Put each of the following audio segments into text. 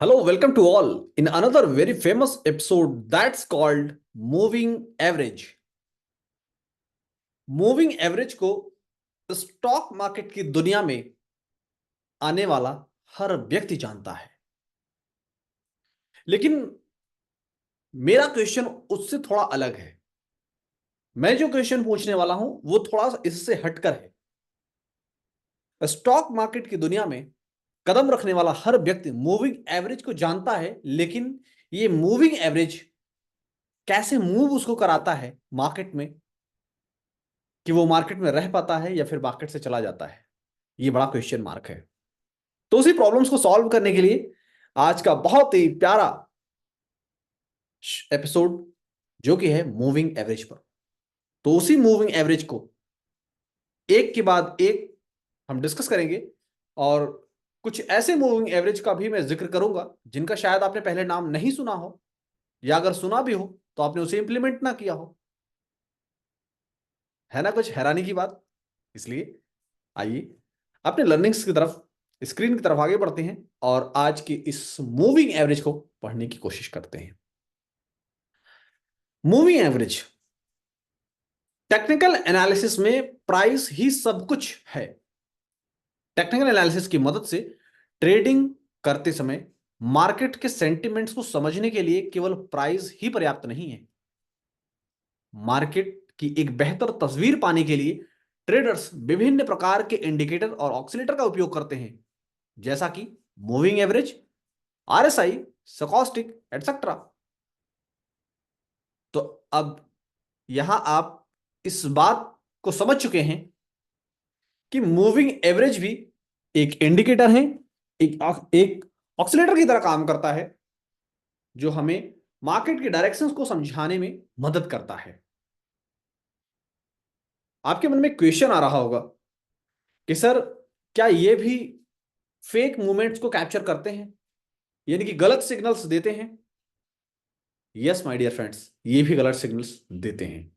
Hello, welcome to all in another very famous episode that's called Moving Average. Moving average को stock market की दुनिया में आने वाला हर व्यक्ति जानता है, लेकिन मेरा क्वेश्चन उससे थोड़ा अलग है। मैं जो क्वेश्चन पूछने वाला हूं वो थोड़ा सा इससे हटकर है। स्टॉक मार्केट की दुनिया में कदम रखने वाला हर व्यक्ति मूविंग एवरेज को जानता है, लेकिन ये मूविंग एवरेज कैसे मूव उसको कराता है मार्केट में, कि वो मार्केट में रह पाता है या फिर मार्केट से चला जाता है, ये बड़ा क्वेश्चन मार्क है। तो उसी प्रॉब्लम्स को सॉल्व करने के लिए आज का बहुत ही प्यारा एपिसोड जो कि है मूविंग एवरेज पर। तो उसी मूविंग एवरेज को एक के बाद एक हम डिस्कस करेंगे, और कुछ ऐसे मूविंग एवरेज का भी मैं जिक्र करूंगा जिनका शायद आपने पहले नाम नहीं सुना हो, या अगर सुना भी हो तो आपने उसे इंप्लीमेंट ना किया हो। है ना कुछ हैरानी की बात? इसलिए आइए अपने लर्निंग्स की तरफ, स्क्रीन की तरफ आगे बढ़ते हैं और आज की इस मूविंग एवरेज को पढ़ने की कोशिश करते हैं। मूविंग एवरेज टेक्निकल एनालिसिस में प्राइस ही सब कुछ है। टेक्निकल एनालिसिस की मदद से ट्रेडिंग करते समय मार्केट के सेंटिमेंट्स को समझने के लिए केवल प्राइस ही पर्याप्त नहीं है। मार्केट की एक बेहतर तस्वीर पाने के लिए ट्रेडर्स विभिन्न प्रकार के इंडिकेटर और ऑक्सीलेटर का उपयोग करते हैं, जैसा कि moving average, RSI, stochastic etcetera. तो अब यहां आप इस बात को समझ चुके हैं कि मूविंग एवरेज भी एक इंडिकेटर है, एक ऑक्सीलेटर की तरह काम करता है, जो हमें मार्केट के डायरेक्शंस को समझाने में मदद करता है। आपके मन में क्वेश्चन आ रहा होगा कि सर, क्या ये भी फेक मूवमेंट्स को कैप्चर करते हैं, यानी कि गलत सिग्नल्स देते हैं? यस माय डियर फ्रेंड्स, ये भी गलत सिग्नल्स देते हैं।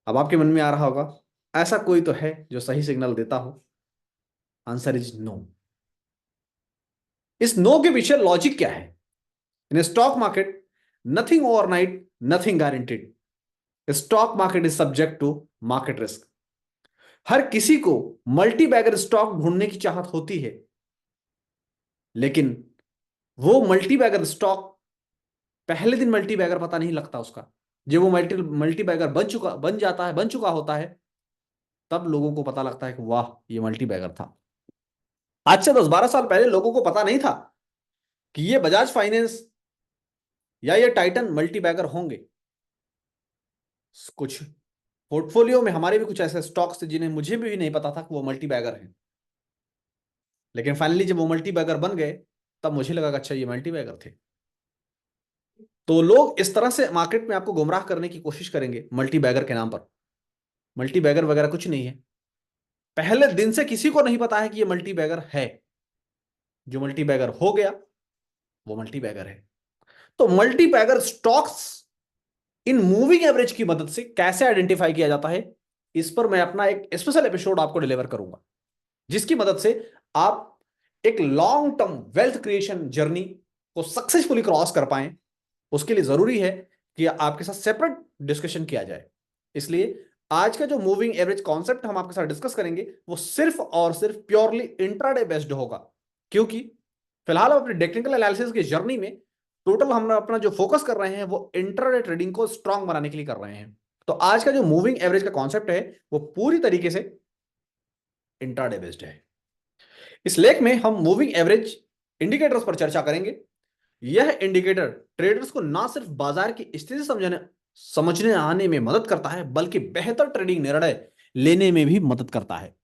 अब आपके मन में आ रहा होगा, ऐसा कोई तो है जो सही सिग्नल देता हो? Answer is no. इस नो के पीछे लॉजिक क्या है? In stock market nothing overnight, nothing guaranteed. Stock market is subject to market risk. हर किसी को मल्टी बैगर स्टॉक ढूंढने की चाहत होती है, लेकिन वो मल्टी बैगर स्टॉक पहले दिन मल्टी बैगर पता नहीं लगता उसका। जब वो मल्टी मल्टी बैगर बन चुका होता है, तब लोगों को पता लगता है कि वाह, ये मल्टी बैगर था। आज से 10-12 साल पहले लोगों को पता नहीं था कि ये बजाज फाइनेंस या ये टाइटन मल्टी बैगर होंगे। कुछ पोर्टफोलियो में हमारे भी कुछ ऐसे स्टॉक्स थे जिन्हें मुझे भी नहीं पता था कि वो मल्टी बैगर हैं, लेकिन फाइनली जब वो मल्टी बैगर बन गए तब मुझे लगा कि अच्छा, ये मल्टी बैगर थे। तो लोग इस तरह से मार्केट में आपको गुमराह करने की कोशिश करेंगे मल्टी बैगर के नाम पर। मल्टी बैगर वगैरह कुछ नहीं है। पहले दिन से किसी को नहीं पता है कि ये मल्टी बैगर है। जो मल्टी बैगर हो गया वो मल्टी बैगर है। तो multi bagger stocks in moving average की मदद से कैसे आइडेंटिफाई किया जाता है, इस पर मैं अपना एक स्पेशल एपिसोड आपको डिलीवर करूंगा, जिसकी मदद से आप एक long term wealth creation journey को सक्सेसफुली क्रॉस कर पाए। उसके लिए जरूरी है कि आपके साथ सेपरेट डिस्कशन किया जाए। इसलिए आज का जो मूविंग एवरेज कॉन्सेप्ट हम आपके साथ डिस्कस करेंगे वो सिर्फ और सिर्फ प्योरली इंट्राडे बेस्ड होगा, क्योंकि फिलहाल हम अपने टेक्निकल एनालिसिस की जर्नी में टोटल हम अपना जो फोकस कर रहे हैं वो इंट्राडे ट्रेडिंग को स्ट्रांग बनाने के लिए कर रहे हैं। तो आज का जो मूविंग एवरेज का कॉन्सेप्ट है वो पूरी तरीके से इंट्राडे बेस्ड है। इस लेख में हम मूविंग एवरेज इंडिकेटर्स पर चर्चा करेंगे। यह इंडिकेटर ट्रेडर्स को ना सिर्फ बाजार की स्थिति समझने आने में मदद करता है, बल्कि बेहतर ट्रेडिंग निर्णय लेने में भी मदद करता है।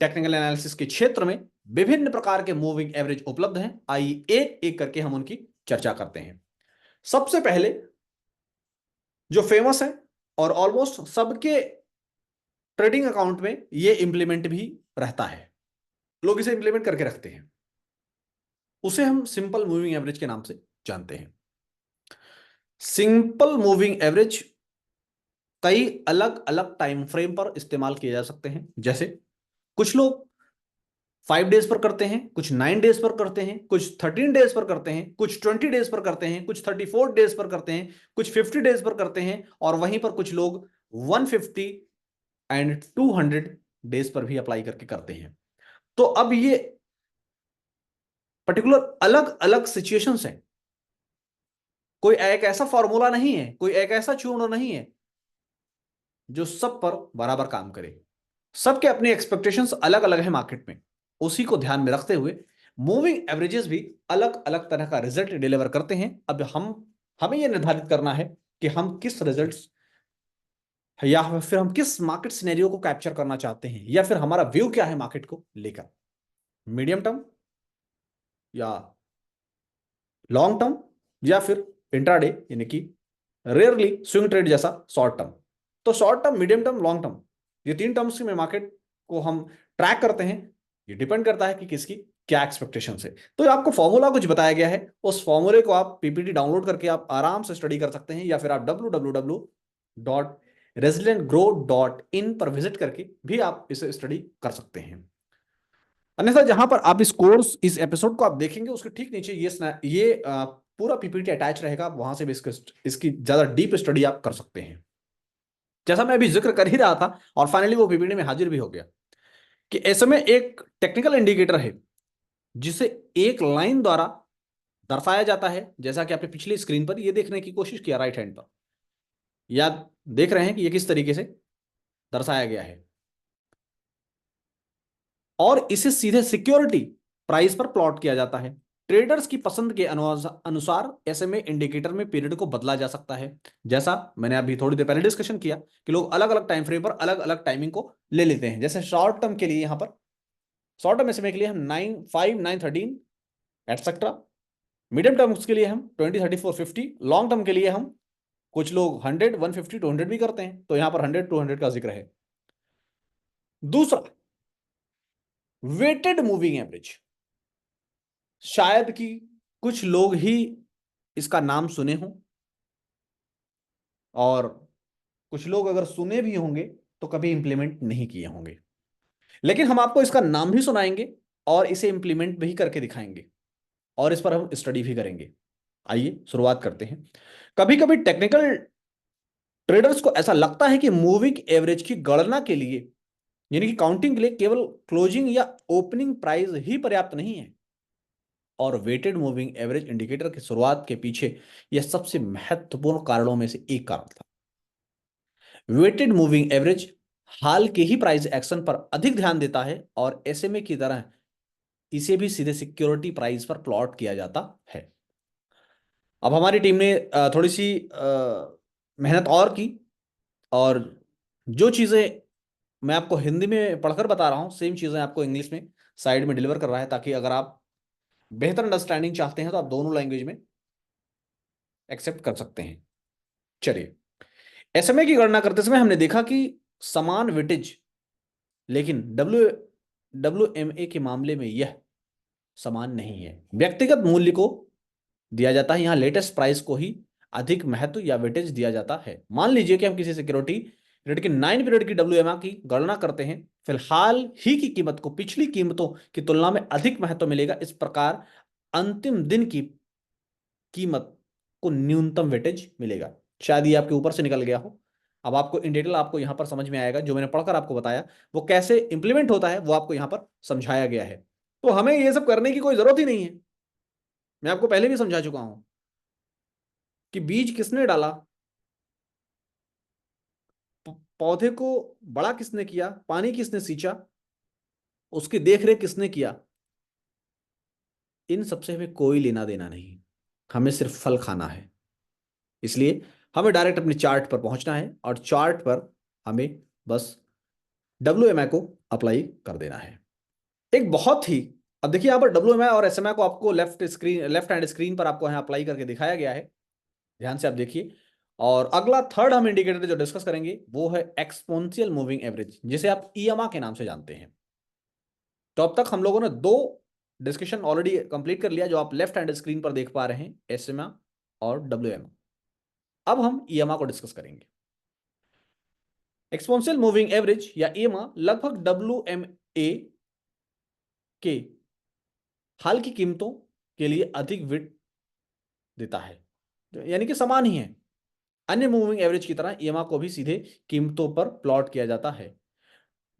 टेक्निकल एनालिसिस के क्षेत्र में विभिन्न प्रकार के मूविंग एवरेज उपलब्ध हैं। आइए एक एक करके हम उनकी चर्चा करते हैं। सबसे पहले जो फेमस है और ऑलमोस्ट सबके ट्रेडिंग अकाउंट में ये इंप्लीमेंट भी रहता है, लोग इसे इंप्लीमेंट करके रखते हैं, उसे हम सिंपल मूविंग एवरेज के नाम से जानते हैं। सिंपल मूविंग एवरेज कई अलग अलग टाइम फ्रेम पर इस्तेमाल किए जा सकते हैं। जैसे कुछ लोग 5 डेज पर करते हैं, कुछ 9 डेज पर करते हैं, कुछ 13 डेज पर करते हैं, कुछ 20 डेज पर करते हैं, कुछ 34 डेज पर करते हैं, कुछ 50 डेज पर करते हैं, और वहीं पर कुछ लोग 150 एंड 200 डेज पर भी अप्लाई करके करते हैं। तो अब ये पर्टिकुलर अलग अलग सिचुएशंस हैं, कोई एक ऐसा फॉर्मूला नहीं है, कोई एक ऐसा चूर्ण नहीं है जो सब पर बराबर काम करे। सबके अपने एक्सपेक्टेशंस अलग अलग है मार्केट में। उसी को ध्यान में रखते हुए मूविंग एवरेजेस भी अलग अलग तरह का रिजल्ट डिलीवर करते हैं। अब हमें यह निर्धारित करना है कि हम किस रिजल्ट्स या फिर हम किस मार्केट सिनेरियो को कैप्चर करना चाहते हैं, या फिर हमारा व्यू क्या है मार्केट को लेकर, मीडियम टर्म या लॉन्ग टर्म, या फिर इंट्राडे यानी कि रेयरली स्विंग ट्रेड जैसा शॉर्ट टर्म। तो short term, medium term, long term, ये 3 टर्म्स में मार्केट को हम ट्रैक करते हैं। ये डिपेंड करता है कि किसकी क्या एक्सपेक्टेशन है। तो आपको फॉर्मूला कुछ बताया गया है, उस फॉर्मूले को आप पीपीटी डाउनलोड करके आप आराम से स्टडी कर सकते हैं, या फिर आप www.resilientgrow.in पर विजिट करके भी आप इसे स्टडी कर सकते हैं। अन्यथा जहां पर आप इस कोर्स, इस एपिसोड को आप देखेंगे, उसके ठीक नीचे ये पूरा पीपीटी अटैच रहेगा, वहां से भी इसकी ज्यादा डीप स्टडी आप कर सकते हैं। जैसा मैं अभी जिक्र कर ही रहा था और फाइनली वो पीपीटी में हाजिर भी हो गया, कि ऐसे में एक टेक्निकल इंडिकेटर है जिसे एक लाइन द्वारा दर्शाया जाता है, जैसा कि आपने पिछली स्क्रीन पर ये देखने की कोशिश किया राइट हैंड पर, या देख रहे हैं कि ये किस तरीके से दर्शाया गया है, और इसे सीधे सिक्योरिटी प्राइस पर प्लॉट किया जाता है। ट्रेडर्स की पसंद के अनुसार ऐसे में इंडिकेटर में पीरियड को बदला जा सकता है, जैसा मैंने अभी थोड़ी देर पहले डिस्कशन किया कि लोग अलग अलग टाइम फ्रेम पर अलग अलग टाइमिंग को ले लेते हैं। जैसे शॉर्ट टर्म के लिए यहां पर, शॉर्ट टर्म एसएमए के लिए हम 9, 5, 9, 13 एटसेट्रा, मीडियम टर्म्स के लिए हम 20, 34, 50, लॉन्ग टर्म के लिए हम कुछ लोग 100, 150, 200 भी करते हैं, तो यहां पर 100, 200 का जिक्र है। दूसरा, वेटेड मूविंग एवरेज, शायद कि कुछ लोग ही इसका नाम सुने हों, और कुछ लोग अगर सुने भी होंगे तो कभी इंप्लीमेंट नहीं किए होंगे, लेकिन हम आपको इसका नाम भी सुनाएंगे और इसे इंप्लीमेंट भी करके दिखाएंगे, और इस पर हम स्टडी भी करेंगे। आइए शुरुआत करते हैं। कभी कभी टेक्निकल ट्रेडर्स को ऐसा लगता है कि मूविंग एवरेज की गणना के लिए, यानी कि काउंटिंग के लिए, केवल क्लोजिंग या ओपनिंग प्राइस ही पर्याप्त नहीं है, और वेटेड मूविंग एवरेज इंडिकेटर की शुरुआत के पीछे यह सबसे महत्वपूर्ण कारणों में से एक कारण था। वेटेड मूविंग एवरेज हाल के ही प्राइस एक्शन पर अधिक ध्यान देता है, और एसएमए की तरह इसे भी सीधे सिक्योरिटी प्राइस पर प्लॉट किया जाता है। अब हमारी टीम ने थोड़ी सी मेहनत और की, और जो चीज़ें मैं आपको हिंदी में पढ़कर बता रहा हूँ, सेम चीज़ें आपको इंग्लिश में साइड में डिलीवर कर रहा है, ताकि अगर आप बेहतर अंडरस्टैंडिंग चाहते हैं तो आप दोनों लैंग्वेज में एक्सेप्ट कर सकते हैं। चलिए, एसएमए की गणना करते समय हमने देखा कि समान वेटेज, लेकिन डब्ल्यू ए के मामले में यह समान नहीं है। व्यक्तिगत मूल्य को दिया जाता है, यहां लेटेस्ट प्राइस को ही अधिक महत्व या वेटेज दिया जाता है। मान लीजिए कि हम किसी सिक्योरिटी पीरियड की 9 पीरियड की डब्ल्यूएमआर की गणना करते हैं, फिलहाल ही की कीमत को पिछली कीमतों की तुलना में अधिक महत्व मिलेगा। इस प्रकार अंतिम दिन की कीमत को न्यूनतम वेटेज मिलेगा। शायद ये आपके ऊपर से निकल गया हो, अब आपको इन डिटेल आपको यहां पर समझ में आएगा। जो मैंने पढ़कर आपको बताया वो कैसे इंप्लीमेंट होता है, वो आपको यहां पर समझाया गया है। तो हमें ये सब करने की कोई जरूरत ही नहीं है। मैं आपको पहले भी समझा चुका हूं कि बीज किसने डाला, पौधे को बड़ा किसने किया, पानी किसने सींचा, उसकी देखरेख किसने किया, इन सबसे हमें कोई लेना देना नहीं। हमें सिर्फ फल खाना है। इसलिए हमें डायरेक्ट अपने चार्ट पर पहुंचना है, और चार्ट पर हमें बस डब्ल्यू को अप्लाई कर देना है। एक बहुत ही, अब देखिए यहां पर डब्ल्यू और एस को आपको लेफ्ट हैंड स्क्रीन पर आपको यहाँ अप्लाई करके दिखाया गया है। ध्यान से आप देखिए। और अगला थर्ड हम इंडिकेटर जो डिस्कस करेंगे वो है एक्सपोनेंशियल मूविंग एवरेज, जिसे आप ईएमए के नाम से जानते हैं। तो अब तक हम लोगों ने दो डिस्कशन ऑलरेडी कंप्लीट कर लिया, जो आप लेफ्ट हैंड स्क्रीन पर देख पा रहे हैं, एसएमए और डब्ल्यूएमए। अब हम ईएमए को डिस्कस करेंगे। एक्सपोनेंशियल मूविंग एवरेज या ईएमए लगभग डब्ल्यूएमए के हाल की कीमतों के लिए अधिक विट देता है, यानी कि समान ही है। अन्य मूविंग एवरेज की तरह ईएमए को भी सीधे कीमतों पर प्लॉट किया जाता है।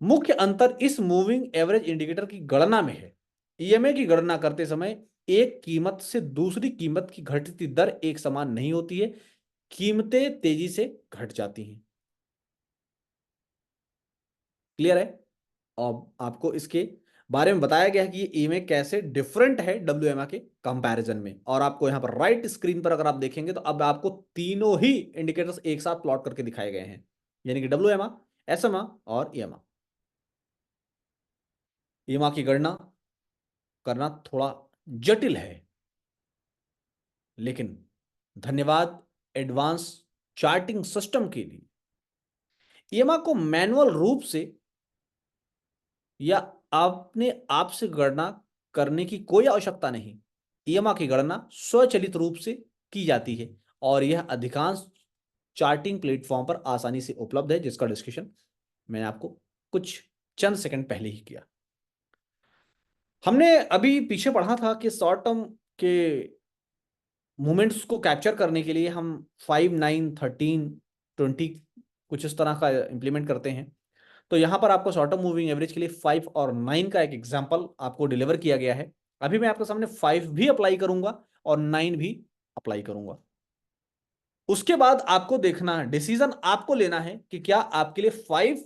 मुख्य अंतर इस मूविंग एवरेज इंडिकेटर की गणना में है। ईएमए की गणना करते समय एक कीमत से दूसरी कीमत की घटती दर एक समान नहीं होती है, कीमतें तेजी से घट जाती हैं। क्लियर है? और आपको इसके बारे में बताया गया है कि ये ईएमए कैसे डिफरेंट है डब्ल्यूएमए के कंपैरिजन में। और आपको यहां पर राइट स्क्रीन पर अगर आप देखेंगे तो अब आपको तीनों ही इंडिकेटर्स एक साथ प्लॉट करके दिखाए गए हैं, यानी कि डब्ल्यूएमए, एसएमए और ईएमए। ईएमए की गणना करना थोड़ा जटिल है, लेकिन धन्यवाद एडवांस चार्टिंग सिस्टम के लिए ईएमए को मैनुअल रूप से या अपने आप से गणना करने की कोई आवश्यकता नहीं। ईएमए की गणना स्वचालित रूप से की जाती है और यह अधिकांश चार्टिंग प्लेटफॉर्म पर आसानी से उपलब्ध है, जिसका डिस्कशन मैंने आपको कुछ चंद सेकंड पहले ही किया। हमने अभी पीछे पढ़ा था कि शॉर्ट टर्म के मोमेंट्स को कैप्चर करने के लिए हम 5, 9, 13, 20 कुछ इस तरह का इंप्लीमेंट करते हैं। तो यहां पर आपको शॉर्ट टर्म मूविंग एवरेज के लिए 5 और 9 का एक एग्जांपल आपको डिलीवर किया गया है। अभी मैं आपके सामने 5 भी अप्लाई करूंगा और 9 भी अप्लाई करूंगा। उसके बाद आपको देखना है, डिसीजन आपको लेना है कि क्या आपके लिए 5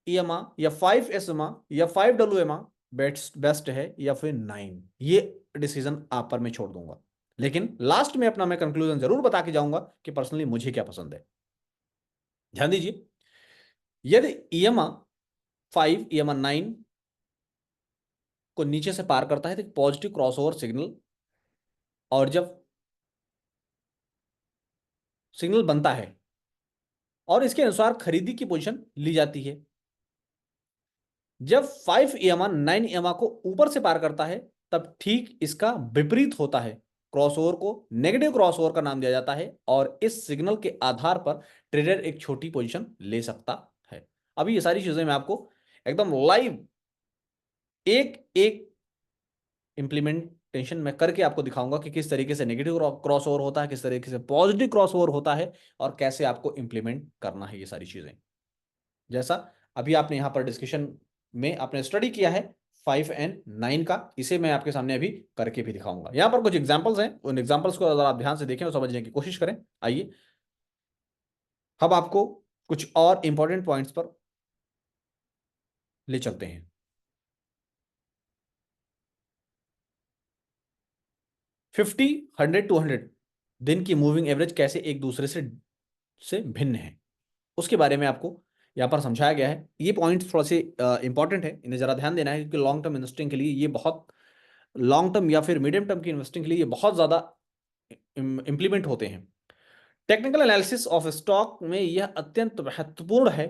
ईएमआ या 5 एसएमआ या 5 डब्ल्यूएमआ बेस्ट है या फिर 9। ये डिसीजन आप पर मैं छोड़ दूंगा, लेकिन लास्ट में अपना मैं कंक्लूजन जरूर बता के जाऊंगा कि पर्सनली मुझे क्या पसंद है। ध्यान दीजिए, यदि ईएमआ 5 ईएमआ 9 को नीचे से पार करता है तो पॉजिटिव क्रॉसओवर सिग्नल, और जब सिग्नल बनता है और इसके अनुसार खरीदी की पोजीशन ली जाती है। जब 5 ईएमआ 9 ईएमआ को ऊपर से पार करता है तब ठीक इसका विपरीत होता है। क्रॉसओवर को नेगेटिव क्रॉसओवर का नाम दिया जाता है और इस सिग्नल के आधार पर ट्रेडर एक छोटी पोजीशन ले सकता है। अभी ये सारी चीजें मैं आपको एकदम लाइव एक एक इंप्लीमेंटेशन में करके आपको दिखाऊंगा कि किस तरीके से नेगेटिव क्रॉसओवर होता है, किस तरीके से पॉजिटिव क्रॉसओवर होता है और कैसे आपको इंप्लीमेंट करना है ये सारी चीजें। जैसा अभी आपने यहां पर डिस्कशन में आपने स्टडी किया है 5 एंड 9 का, इसे मैं आपके सामने अभी करके भी दिखाऊंगा। यहां पर कुछ एग्जांपल्स हैं, उन एग्जांपल्स को अगर आप ध्यान से देखें और समझने की कोशिश करें। आइए अब आपको कुछ और इंपॉर्टेंट पॉइंट्स पर ले चलते हैं। 50, 100, 200 दिन की मूविंग एवरेज कैसे एक दूसरे से भिन्न है, उसके बारे में आपको यहाँ पर समझाया गया है। ये पॉइंट्स थोड़ा से इंपॉर्टेंट है, इन्हें जरा ध्यान देना है, क्योंकि लॉन्ग टर्म इन्वेस्टिंग के लिए ये बहुत, लॉन्ग टर्म या फिर मीडियम टर्म की इन्वेस्टिंग के लिए ये बहुत ज़्यादा इंप्लीमेंट होते हैं। टेक्निकल एनालिसिस ऑफ स्टॉक में यह अत्यंत महत्वपूर्ण है।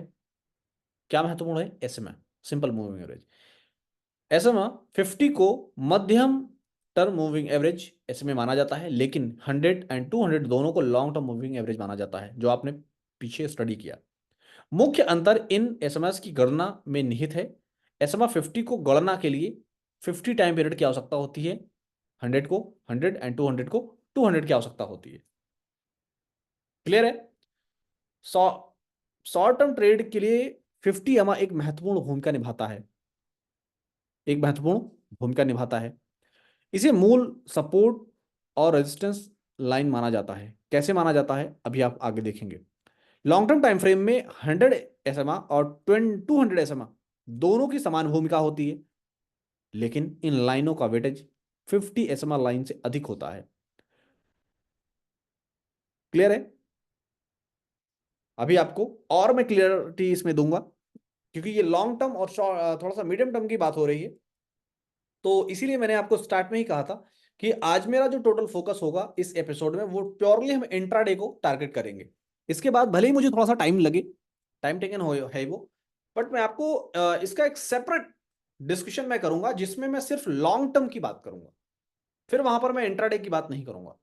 क्या महत्वपूर्ण है? SMA, simple moving average. SMA 50 को मध्यम टर्म मूविंग एवरेज एसएमए माना जाता है, लेकिन 100 एंड 200 दोनों को लॉन्ग टर्म मूविंग एवरेज माना जाता है, जो आपने पीछे स्टडी किया। मुख्य अंतर इन एसएमएस की गणना में निहित है। एसएमए 50 को गणना के लिए 50 टाइम पीरियड की आवश्यकता होती है, 100 को 100 एंड 200 को 200 की आवश्यकता होती है। क्लियर है? शॉर्ट टर्म ट्रेड के लिए 50 एमए एक महत्वपूर्ण भूमिका निभाता है, एक महत्वपूर्ण भूमिका निभाता है। इसे मूल सपोर्ट और रेजिस्टेंस लाइन माना जाता है। कैसे माना जाता है अभी आप आगे देखेंगे। लॉन्ग टर्म टाइम फ्रेम में 100 एसएमए और 200 एसएमए दोनों की समान भूमिका होती है, लेकिन इन लाइनों का वेटेज 50 एसएमए लाइन से अधिक होता है। क्लियर है? अभी आपको और मैं क्लियरिटी इसमें दूंगा, क्योंकि ये लॉन्ग टर्म और थोड़ा सा मीडियम टर्म की बात हो रही है। तो इसीलिए मैंने आपको स्टार्ट में ही कहा था कि आज मेरा जो टोटल फोकस होगा इस एपिसोड में, वो प्योरली हम इंट्राडे को टारगेट करेंगे। इसके बाद भले ही मुझे थोड़ा सा टाइम लगे, टाइम टेकन हो है वो, बट मैं आपको इसका एक सेपरेट डिस्कशन मैं करूंगा जिसमें मैं सिर्फ लॉन्ग टर्म की बात करूंगा। फिर वहां पर मैं इंट्राडे की बात नहीं करूंगा,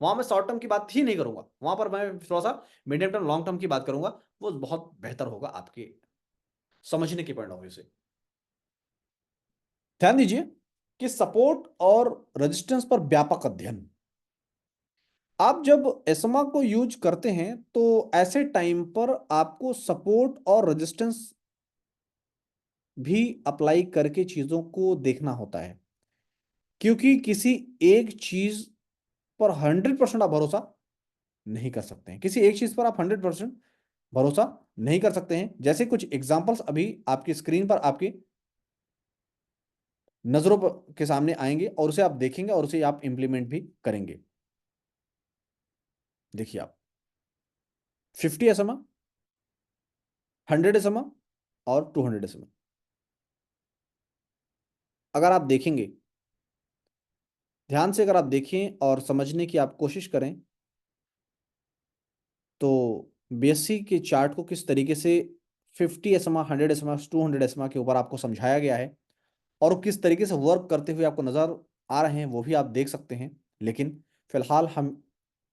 वहां मैं शॉर्ट टर्म की बात ही नहीं करूंगा, वहां पर मैं थोड़ा सा मीडियम टर्म लॉन्ग टर्म की बात करूंगा। वो बहुत बेहतर होगा आपके समझने के पॉइंट ऑफ व्यू से। ध्यान दीजिए कि सपोर्ट और रेजिस्टेंस पर व्यापक अध्ययन। आप जब एस्मा को यूज करते हैं तो ऐसे टाइम पर आपको सपोर्ट और रेजिस्टेंस भी अप्लाई करके चीजों को देखना होता है, क्योंकि किसी एक चीज पर 100% आप भरोसा नहीं कर सकते हैं। किसी एक चीज पर आप 100% भरोसा नहीं कर सकते हैं। जैसे कुछ एग्जांपल्स अभी आपकी स्क्रीन पर आपकी नजरों के सामने आएंगे और उसे आप देखेंगे और उसे आप इंप्लीमेंट भी करेंगे। देखिए आप 50 एसएमआ, 100 एसएमआ और 200 एसएमआ अगर आप देखेंगे, ध्यान से अगर आप देखें और समझने की आप कोशिश करें तो बीएससी के चार्ट को किस तरीके से 50 एसएमआ, 100 एसएमआ, 200 एसएमआ के ऊपर आपको समझाया गया है और किस तरीके से वर्क करते हुए आपको नजर आ रहे हैं वो भी आप देख सकते हैं। लेकिन फिलहाल हम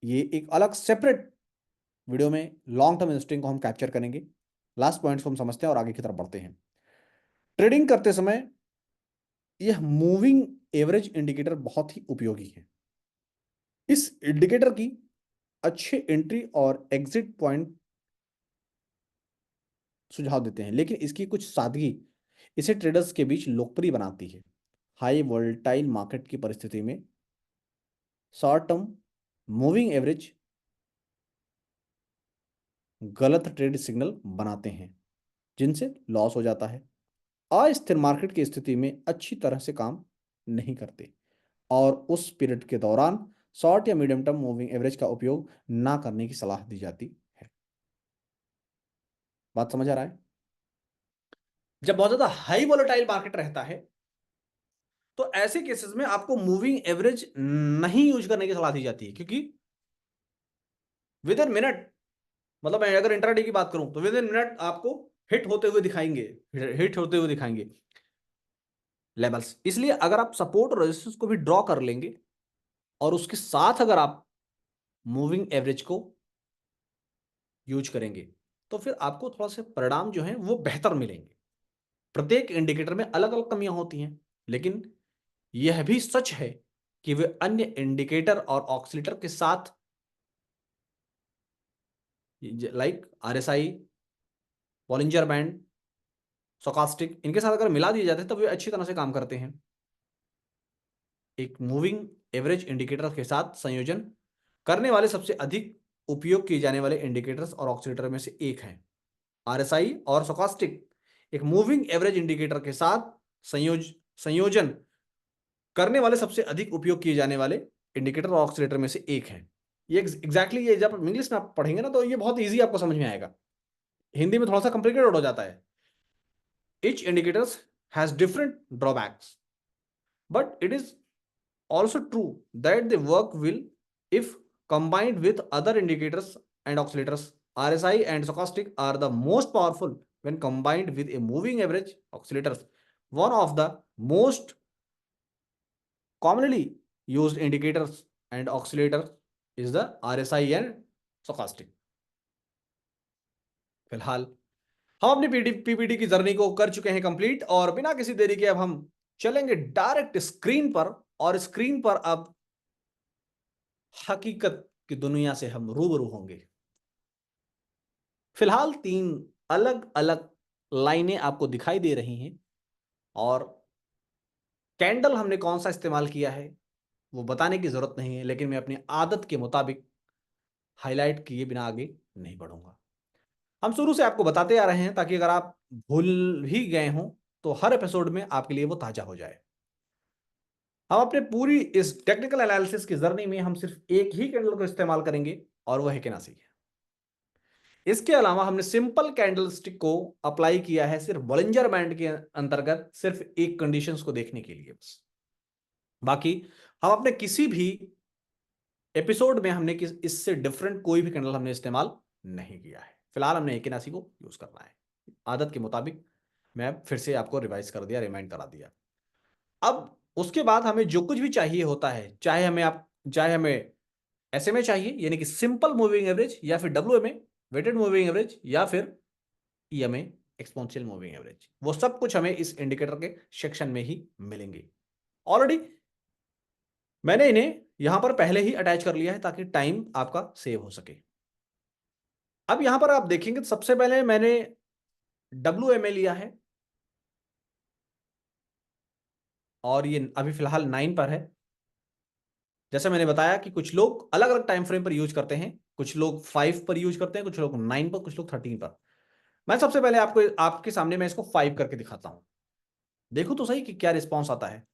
ये एक अलग सेपरेट वीडियो में लॉन्ग टर्म इन्वेस्टिंग को हम कैप्चर करेंगे। लास्ट पॉइंट्स को हम समझते हैं और आगे की तरफ बढ़ते हैं। ट्रेडिंग करते समय यह मूविंग एवरेज इंडिकेटर बहुत ही उपयोगी है। इस इंडिकेटर की अच्छे एंट्री और एग्जिट पॉइंट सुझाव देते हैं, लेकिन इसकी कुछ सादगी इसे ट्रेडर्स के बीच लोकप्रिय बनाती है। हाई वोलेटाइल मार्केट की परिस्थिति में शॉर्ट टर्म मूविंग एवरेज गलत ट्रेड सिग्नल बनाते हैं जिनसे लॉस हो जाता है। अस्थिर मार्केट की स्थिति में अच्छी तरह से काम नहीं करते और उस पीरियड के दौरान शॉर्ट या मीडियम टर्म मूविंग एवरेज का उपयोग ना करने की सलाह दी जाती है। बात समझ आ रहा है? जब बहुत ज्यादा हाई वोलेटाइल मार्केट रहता है तो ऐसे केसेस में आपको मूविंग एवरेज नहीं यूज करने की सलाह दी जाती है, क्योंकि विद इन मिनट, मतलब मैं अगर इंट्राडे की बात करूं तो विद इन मिनट आपको हिट होते हुए दिखाएंगे, हिट होते हुए दिखाएंगे लेवल्स। इसलिए अगर आप सपोर्ट और रेजिस्टेंस को भी ड्रॉ कर लेंगे और उसके साथ अगर आप मूविंग एवरेज को यूज करेंगे तो फिर आपको थोड़ा सा परिणाम जो है वो बेहतर मिलेंगे। प्रत्येक इंडिकेटर में अलग अलग कमियां होती हैं, लेकिन यह भी सच है कि वे अन्य इंडिकेटर और ऑक्सीलेटर के साथ like RSI, Bollinger band, stochastic, इनके साथ अगर मिला दिए जाते हैं तो वे अच्छी तरह से काम करते हैं। एक मूविंग एवरेज इंडिकेटर के साथ संयोजन करने वाले सबसे अधिक उपयोग किए जाने वाले इंडिकेटर्स और ऑक्सीलेटर में से एक है आरएसआई और स्टोकास्टिक। एक मूविंग एवरेज इंडिकेटर के साथ संयोजन करने वाले सबसे अधिक उपयोग किए जाने वाले इंडिकेटर और ऑक्सीलेटर में से एक है। ये एग्जैक्टली ये जब इंग्लिश में आप पढ़ेंगे ना तो ये बहुत इजी आपको समझ में आएगा। हिंदी में थोड़ा सा कॉम्प्लिकेटेड हो जाता है। Each indicators has different drawbacks, but it is also true that they work well if combined with other indicators and oscillators. RSI and stochastic are the most powerful when combined with a moving average oscillators. One of the most commonly used indicators and oscillators is the RSI and stochastic. फिलहाल हम अपनी PPT की journey को कर चुके हैं complete और बिना किसी देरी के अब हम चलेंगे डायरेक्ट स्क्रीन पर और स्क्रीन पर अब हकीकत की दुनिया से हम रूबरू होंगे। फिलहाल 3 अलग अलग लाइनें आपको दिखाई दे रही हैं और कैंडल हमने कौन सा इस्तेमाल किया है वो बताने की जरूरत नहीं है, लेकिन मैं अपनी आदत के मुताबिक हाईलाइट किए बिना आगे नहीं बढ़ूंगा। हम शुरू से आपको बताते आ रहे हैं ताकि अगर आप भूल भी गए हों तो हर एपिसोड में आपके लिए वो ताजा हो जाए। हम अपने पूरी इस टेक्निकल एनालिसिस की जर्नी में हम सिर्फ एक ही कैंडल को इस्तेमाल करेंगे और वह है केनासी। इसके अलावा हमने सिंपल कैंडल स्टिक को अप्लाई किया है सिर्फ बॉलिंजर बैंड के अंतर्गत, सिर्फ एक कंडीशंस को देखने के लिए बस। बाकी हम अपने किसी भी एपिसोड में हमने इससे डिफरेंट कोई भी कैंडल हमने इस्तेमाल नहीं किया है। फिलहाल हमने एक केनासी को यूज करना है आदत के मुताबिक। मैं फिर से आपको रिवाइज कर दिया, रिमाइंड करा दिया। अब उसके बाद हमें जो कुछ भी चाहिए होता है, चाहे हमें एसएमए चाहिए यानी कि सिंपल मूविंग एवरेज, या फिर डब्ल्यूएमए वेटेड मूविंग एवरेज, या फिर ईएमए एक्सपोनेंशियल मूविंग एवरेज, वो सब कुछ हमें इस इंडिकेटर के सेक्शन में ही मिलेंगे। ऑलरेडी मैंने इन्हें यहां पर पहले ही अटैच कर लिया है ताकि टाइम आपका सेव हो सके। अब यहां पर आप देखेंगे तो सबसे पहले मैंने WMA लिया है और ये अभी फिलहाल 9 पर है। जैसे मैंने बताया कि कुछ लोग अलग अलग टाइम फ्रेम पर यूज करते हैं, कुछ लोग 5 पर यूज करते हैं, कुछ लोग 9 पर, कुछ लोग 13 पर। मैं सबसे पहले आपको आपके सामने मैं इसको 5 करके दिखाता हूं, देखो तो सही कि क्या रिस्पॉन्स आता है।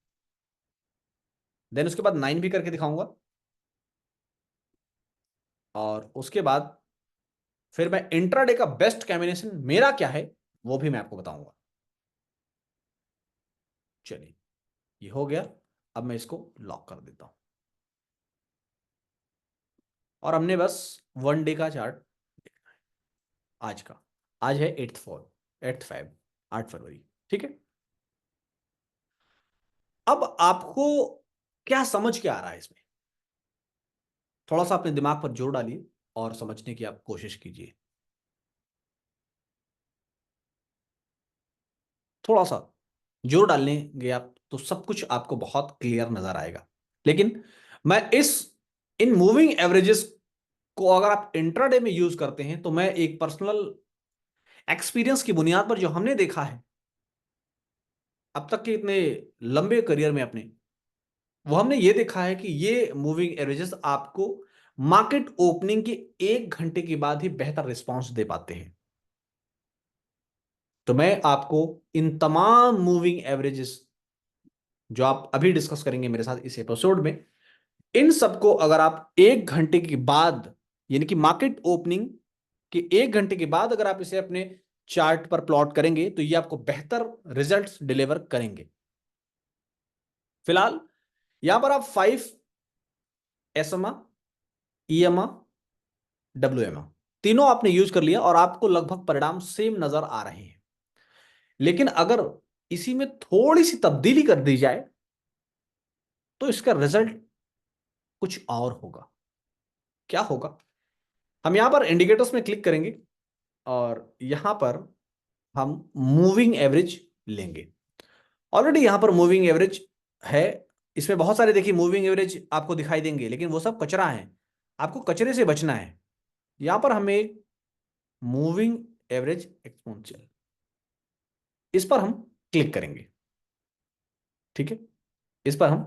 देन उसके बाद 9 भी करके दिखाऊंगा और उसके बाद फिर मैं इंट्राडे का बेस्ट कॉम्बिनेशन मेरा क्या है वो भी मैं आपको बताऊंगा। चलिए ये हो गया। अब मैं इसको लॉक कर देता हूं और हमने बस 1 डे का चार्ट देखना है आज का। आज है 8 5 8 फरवरी, ठीक है। अब आपको क्या समझ के आ रहा है इसमें, थोड़ा सा अपने दिमाग पर जोर डालिए और समझने की आप कोशिश कीजिए। थोड़ा सा जोर डालेंगे आप तो सब कुछ आपको बहुत क्लियर नजर आएगा। लेकिन मैं इन मूविंग एवरेजेस को अगर आप इंट्राडे में यूज करते हैं तो मैं एक पर्सनल एक्सपीरियंस की बुनियाद पर जो हमने देखा है अब तक के इतने लंबे करियर में अपने, वो हमने ये देखा है कि ये मूविंग एवरेजेस आपको मार्केट ओपनिंग के 1 घंटे के बाद ही बेहतर रिस्पॉन्स दे पाते हैं। तो मैं आपको इन तमाम मूविंग एवरेजेस जो आप अभी डिस्कस करेंगे मेरे साथ इस एपिसोड में, इन सबको अगर आप 1 घंटे के बाद यानी कि मार्केट ओपनिंग के 1 घंटे के बाद अगर आप इसे अपने चार्ट पर प्लॉट करेंगे तो ये आपको बेहतर रिजल्ट्स डिलीवर करेंगे। फिलहाल यहां पर आप 5 SMA, EMA, WMA तीनों आपने यूज कर लिया और आपको लगभग परिणाम सेम नजर आ रहे हैं। लेकिन अगर इसी में थोड़ी सी तब्दीली कर दी जाए तो इसका रिजल्ट कुछ और होगा। क्या होगा, हम यहां पर इंडिकेटर्स में क्लिक करेंगे और यहां पर हम मूविंग एवरेज लेंगे। ऑलरेडी यहां पर मूविंग एवरेज है, इसमें बहुत सारे देखिए मूविंग एवरेज आपको दिखाई देंगे लेकिन वो सब कचरा है, आपको कचरे से बचना है। यहां पर हमें एक मूविंग एवरेज एक्सपोनेंशियल, इस पर हम क्लिक करेंगे, ठीक है। इस पर हम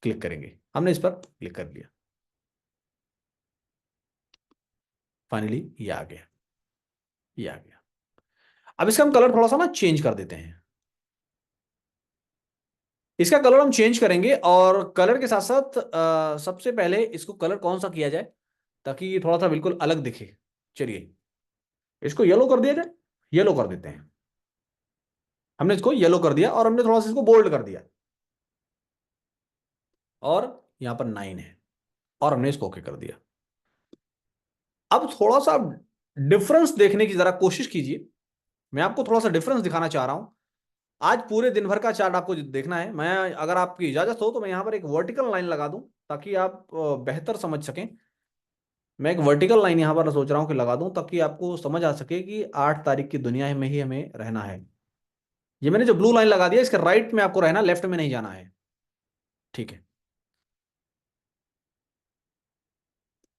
क्लिक करेंगे, हमने इस पर क्लिक कर लिया, फाइनली ये आ गया, ये आ गया। अब इसका हम कलर थोड़ा सा ना चेंज कर देते हैं। इसका कलर हम चेंज करेंगे और कलर के साथ साथ सबसे पहले इसको कलर कौन सा किया जाए ताकि ये थोड़ा सा बिल्कुल अलग दिखे। चलिए इसको येलो कर दिया जाए, येलो कर देते हैं। हमने इसको येलो कर दिया और हमने थोड़ा सा इसको बोल्ड कर दिया और यहां पर 9 है और हमने इसको ओके कर दिया। अब थोड़ा सा डिफरेंस देखने की जरा कोशिश कीजिए, मैं आपको थोड़ा सा डिफरेंस दिखाना चाह रहा हूं। आज पूरे दिन भर का चार्ट आपको देखना है। मैं अगर आपकी इजाजत हो तो मैं यहां पर एक वर्टिकल लाइन लगा दूं ताकि आप बेहतर समझ सकें। मैं एक वर्टिकल लाइन यहां पर सोच रहा हूं कि लगा दूं ताकि आपको समझ आ सके कि 8 तारीख की दुनिया में ही हमें रहना है। ये मैंने जो ब्लू लाइन लगा दिया इसके राइट में आपको रहना, लेफ्ट में नहीं जाना है, ठीक है।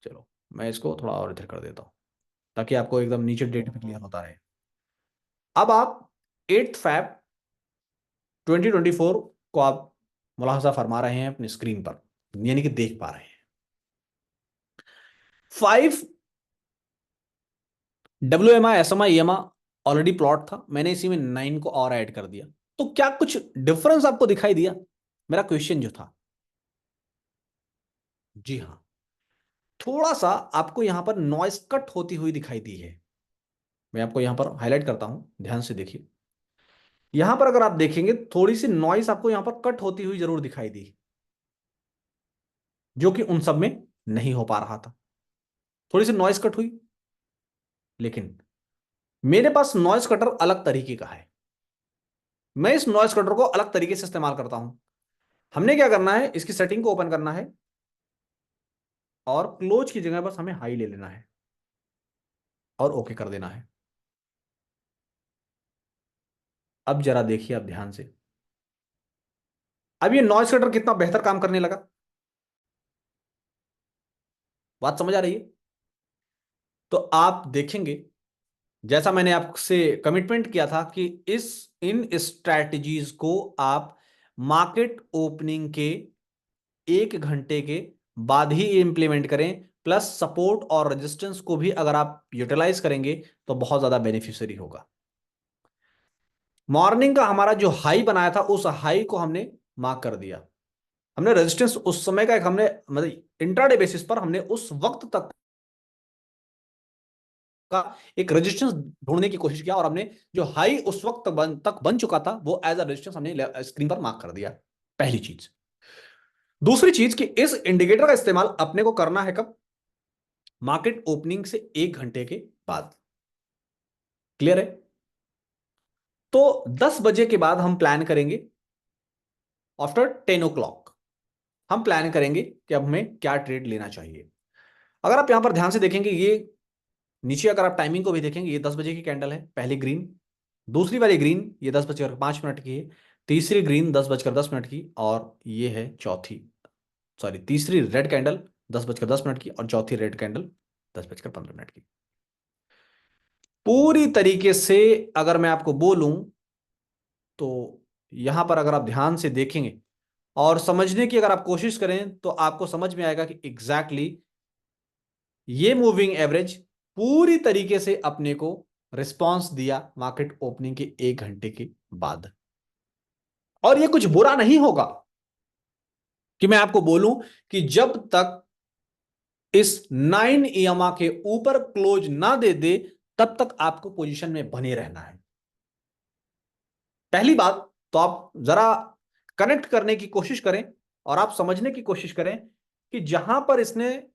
चलो मैं इसको थोड़ा और इधर कर देता हूं ताकि आपको एकदम नीचे डेट पे क्लियर होता रहे। अब आप 8 फैब 2024 को आप मुलाहजा फरमा रहे हैं अपनी स्क्रीन पर, यानी कि देख पा रहे हैं। 5 WMA SMA EMA already plot था, मैंने इसी में 9 को और ऐड कर दिया। तो क्या कुछ डिफरेंस आपको दिखाई दिया, मेरा क्वेश्चन जो था। जी हाँ, थोड़ा सा आपको यहां पर नॉइस कट होती हुई दिखाई दी है। मैं आपको यहां पर हाईलाइट करता हूं, ध्यान से देखिए। यहां पर अगर आप देखेंगे थोड़ी सी नॉइस आपको यहां पर कट होती हुई जरूर दिखाई दी, जो कि उन सब में नहीं हो पा रहा था। थोड़ी सी नॉइस कट हुई, लेकिन मेरे पास नॉइस कटर अलग तरीके का है। मैं इस नॉइस कटर को अलग तरीके से इस्तेमाल करता हूं। हमने क्या करना है, इसकी सेटिंग को ओपन करना है और क्लोज की जगह बस हमें हाई ले लेना है और ओके कर देना है। अब जरा देखिए आप ध्यान से, अब ये नॉइस कटर कितना बेहतर काम करने लगा। बात समझ आ रही है? तो आप देखेंगे, जैसा मैंने आपसे कमिटमेंट किया था कि इस इन स्ट्रैटेजीज को आप मार्केट ओपनिंग के 1 घंटे के बाद ही इंप्लीमेंट करें, प्लस सपोर्ट और रेजिस्टेंस को भी अगर आप यूटिलाइज करेंगे तो बहुत ज्यादा बेनिफिशियरी होगा। मॉर्निंग का हमारा जो हाई बनाया था उस हाई को हमने मार्क कर दिया, हमने रेजिस्टेंस उस समय का एक हमने मतलब इंट्राडे बेसिस पर हमने उस वक्त तक का एक रेजिस्टेंस ढूंढने की कोशिश किया और हमने जो हाई उस वक्त तक बन चुका था वो एज अ रेजिस्टेंस हमने स्क्रीन पर मार्क कर दिया। पहली चीज। दूसरी चीज कि इस इंडिकेटर का इस्तेमाल अपने को करना है कब? मार्केट ओपनिंग से 1 घंटे के बाद। क्लियर है? तो 10 बजे के बाद हम प्लान करेंगे, आफ्टर 10 o'clock हम प्लान करेंगे कि अब हमें क्या ट्रेड लेना चाहिए। अगर आप यहां पर ध्यान से देखेंगे, ये नीचे अगर आप टाइमिंग को भी देखेंगे, ये 10 बजे की कैंडल है, पहली ग्रीन। दूसरी वाली ग्रीन ये 10 बजकर 5 मिनट की है। तीसरी ग्रीन 10 बजकर 10 मिनट की, और ये है चौथी, सॉरी तीसरी रेड कैंडल 10 बजकर 10 मिनट की, और चौथी रेड कैंडल 10 बजकर 15 मिनट की। पूरी तरीके से अगर मैं आपको बोलूं तो यहां पर अगर आप ध्यान से देखेंगे और समझने की अगर आप कोशिश करें तो आपको समझ में आएगा कि एग्जैक्टली ये मूविंग एवरेज पूरी तरीके से अपने को रिस्पांस दिया मार्केट ओपनिंग के 1 घंटे के बाद। और ये कुछ बुरा नहीं होगा कि मैं आपको बोलूं कि जब तक इस 9 EMA के ऊपर क्लोज ना दे दे तब तक आपको पोजीशन में बने रहना है। पहली बात तो आप जरा कनेक्ट करने की कोशिश करें और आप समझने की कोशिश करें कि जहां पर इसने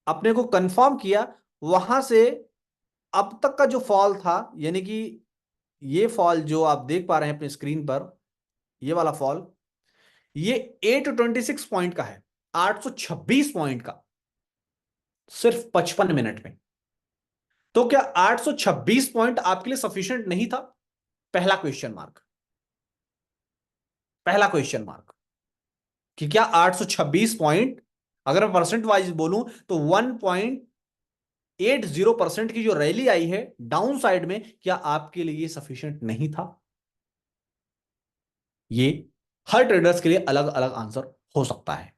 अपने को कंफर्म किया वहां से अब तक का जो फॉल था, यानी कि ये फॉल जो आप देख पा रहे हैं अपनी स्क्रीन पर, ये वाला फॉल, ये 826 पॉइंट का है, 826 पॉइंट का, सिर्फ 55 मिनट में। तो क्या 826 पॉइंट आपके लिए सफिशिएंट नहीं था? पहला क्वेश्चन मार्क। पहला क्वेश्चन मार्क कि क्या 826 पॉइंट, अगर मैं परसेंट वाइज बोलूं तो 1.80% की जो रैली आई है डाउन साइड में, क्या आपके लिए सफिशिएंट नहीं था? ये हर ट्रेडर्स के लिए अलग अलग आंसर हो सकता है,